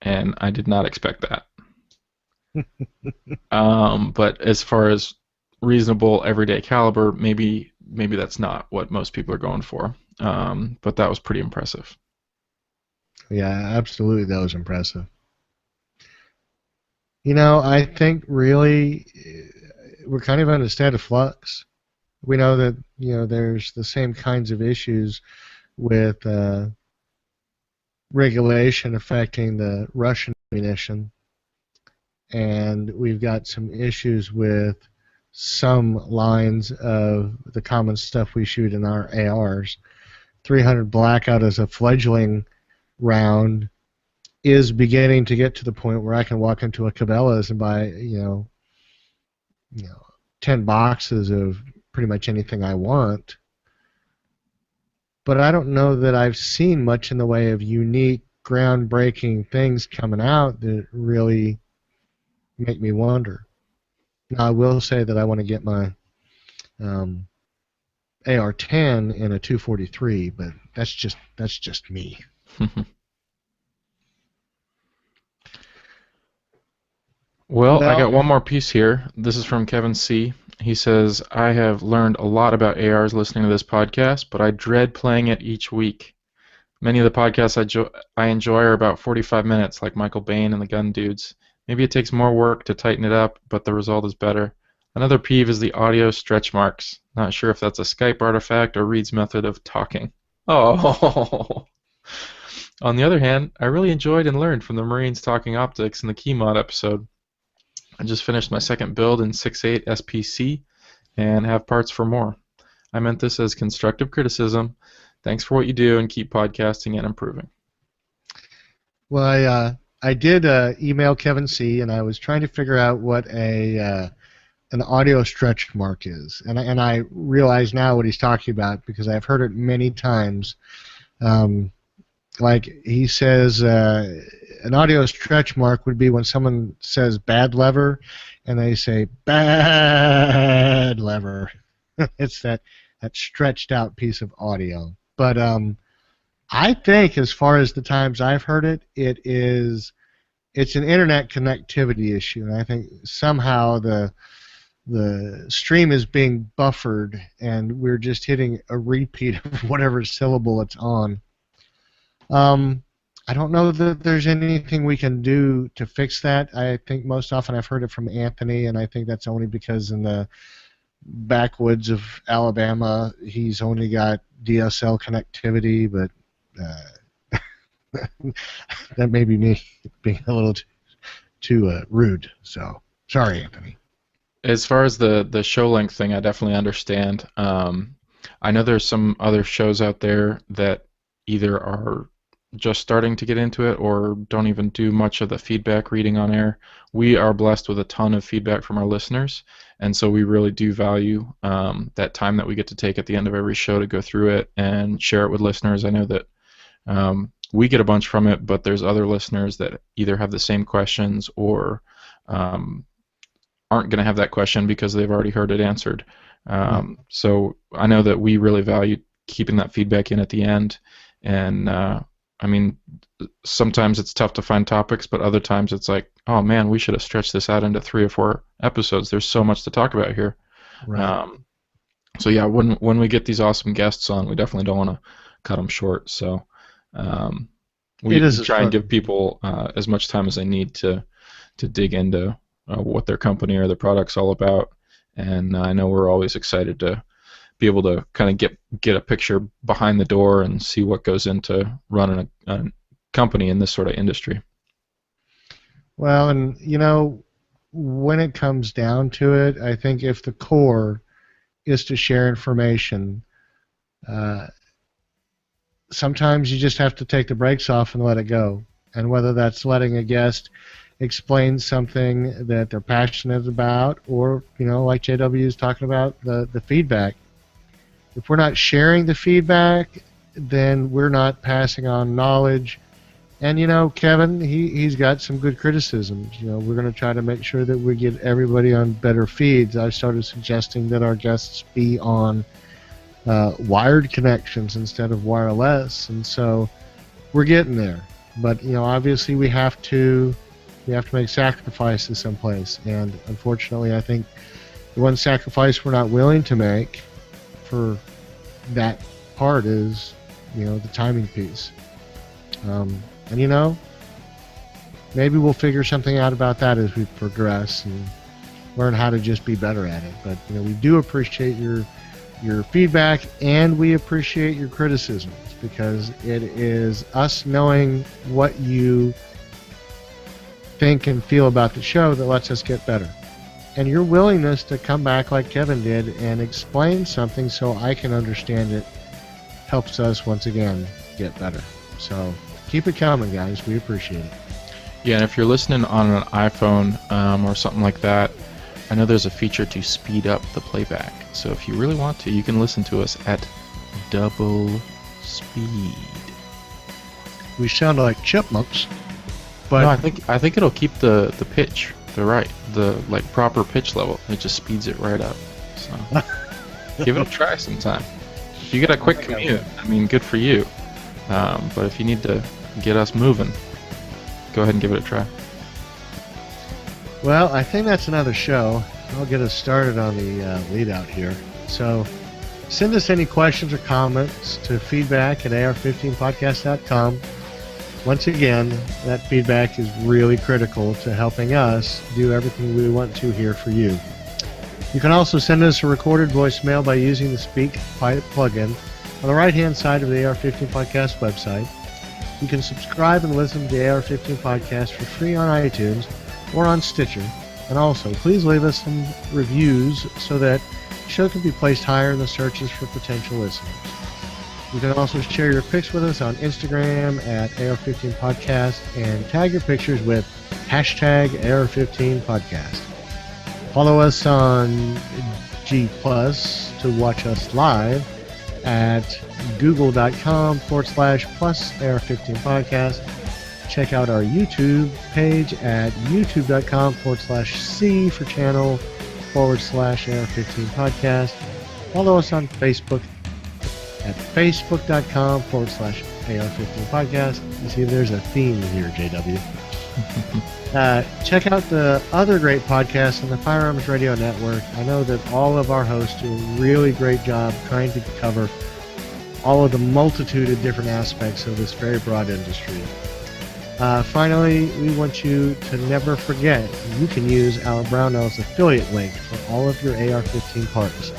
and I did not expect that. But as far as reasonable everyday caliber, maybe that's not what most people are going for. But that was pretty impressive. Yeah, absolutely, that was impressive. You know, I think really we're kind of in a state of flux. We know that, you know, there's the same kinds of issues with regulation affecting the Russian ammunition, and we've got some issues with some lines of the common stuff we shoot in our ARs. 300 Blackout as a fledgling round is beginning to get to the point where I can walk into a Cabela's and buy, you know, 10 boxes of pretty much anything I want. But I don't know that I've seen much in the way of unique, groundbreaking things coming out that really make me wonder. Now, I will say that I want to get my AR-10 in a 243, but that's just me. Well, I got one more piece here. This is from Kevin C. He says, I have learned a lot about ARs listening to this podcast, but I dread playing it each week. Many of the podcasts I enjoy are about 45 minutes, like Michael Bain and the Gun Dudes. Maybe it takes more work to tighten it up, but the result is better. Another peeve is the audio stretch marks. Not sure if that's a Skype artifact or Reed's method of talking. Oh. On the other hand, I really enjoyed and learned from the Marines talking optics in the Key Mod episode. I just finished my second build in 6.8 SPC and have parts for more. I meant this as constructive criticism. Thanks for what you do and keep podcasting and improving. Well, I did email Kevin C, and I was trying to figure out what an audio stretch mark is, and I realize now what he's talking about because I've heard it many times. Like he says, an audio stretch mark would be when someone says bad lever, and they say bad lever. It's that stretched out piece of audio. But I think as far as the times I've heard it, it's an internet connectivity issue, and I think somehow the stream is being buffered, and we're just hitting a repeat of whatever syllable it's on. I don't know that there's anything we can do to fix that. I think most often I've heard it from Anthony, and I think that's only because in the backwoods of Alabama, he's only got DSL connectivity, but that may be me being a little too rude. So, sorry, Anthony. As far as the show length thing, I definitely understand. I know there's some other shows out there that either are just starting to get into it or don't even do much of the feedback reading on air. We are blessed with a ton of feedback from our listeners, and so we really do value that time that we get to take at the end of every show to go through it and share it with listeners. I know that we get a bunch from it, but there's other listeners that either have the same questions or aren't going to have that question because they've already heard it answered. So I know that we really value keeping that feedback in at the end, and I mean, sometimes it's tough to find topics, but other times it's like, oh man, we should have stretched this out into 3 or 4 episodes. There's so much to talk about here. Right. So yeah, when we get these awesome guests on, we definitely don't want to cut them short. So we try and give people as much time as they need to dig into what their company or their product's all about. And I know we're always excited to be able to kind of get a picture behind the door and see what goes into running a company in this sort of industry. Well, and when it comes down to it, I think if the core is to share information, sometimes you just have to take the brakes off and let it go. And whether that's letting a guest explain something that they're passionate about, or like JW is talking about, the feedback. If we're not sharing the feedback, then we're not passing on knowledge. And Kevin, he's got some good criticisms. We're going to try to make sure that we get everybody on better feeds. I started suggesting that our guests be on wired connections instead of wireless, and so we're getting there. But obviously we have to make sacrifices someplace, and unfortunately, I think the one sacrifice we're not willing to make for that part is the timing piece. And maybe we'll figure something out about that as we progress and learn how to just be better at it. But we do appreciate your feedback, and we appreciate your criticisms, because it is us knowing what you think and feel about the show that lets us get better. And your willingness to come back like Kevin did and explain something so I can understand it helps us once again get better. So keep it coming, guys. We appreciate it. Yeah, and if you're listening on an iPhone or something like that, I know there's a feature to speed up the playback. So if you really want to, you can listen to us at double speed. We sound like chipmunks, but no, I think it'll keep the pitch the proper pitch level. It just speeds it right up. So give it a try sometime. If you get a quick commute, I mean, good for you. But if you need to get us moving, go ahead and give it a try. Well, I think that's another show. I'll get us started on the lead out here. So send us any questions or comments to feedback@ar15podcast.com. Once again, that feedback is really critical to helping us do everything we want to here for you. You can also send us a recorded voicemail by using the Speak Pipe plugin on the right-hand side of the AR-15 Podcast website. You can subscribe and listen to the AR-15 Podcast for free on iTunes or on Stitcher. And also, please leave us some reviews so that the show can be placed higher in the searches for potential listeners. You can also share your pics with us on Instagram at AR15 Podcast and tag your pictures with hashtag AR15 Podcast. Follow us on G+ to watch us live at google.com/plus AR15 Podcast. Check out our YouTube page at youtube.com/C for channel/AR15 Podcast. Follow us on Facebook at facebook.com/AR15 Podcast. You see, there's a theme here, JW. Check out the other great podcasts on the Firearms Radio Network. I know that all of our hosts do a really great job trying to cover all of the multitude of different aspects of this very broad industry. Finally, we want you to never forget you can use our Brownells affiliate link for all of your AR-15 parts.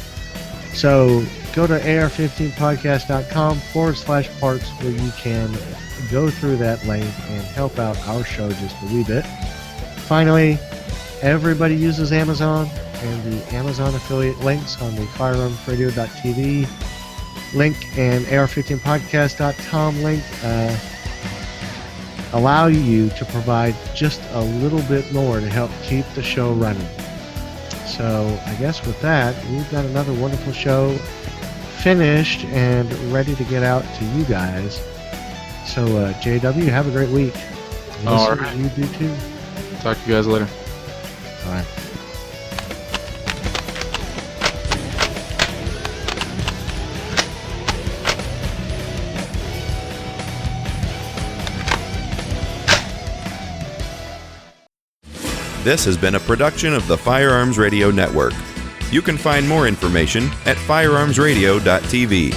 So go to ar15podcast.com/parts where you can go through that link and help out our show just a wee bit. Finally, everybody uses Amazon, and the Amazon affiliate links on the firearmsradio.tv link and ar15podcast.com link allow you to provide just a little bit more to help keep the show running. So I guess with that, we've got another wonderful show finished and ready to get out to you guys. So JW, have a great week. All right. You do too. Talk to you guys later. All right. This has been a production of the Firearms Radio Network. You can find more information at firearmsradio.tv.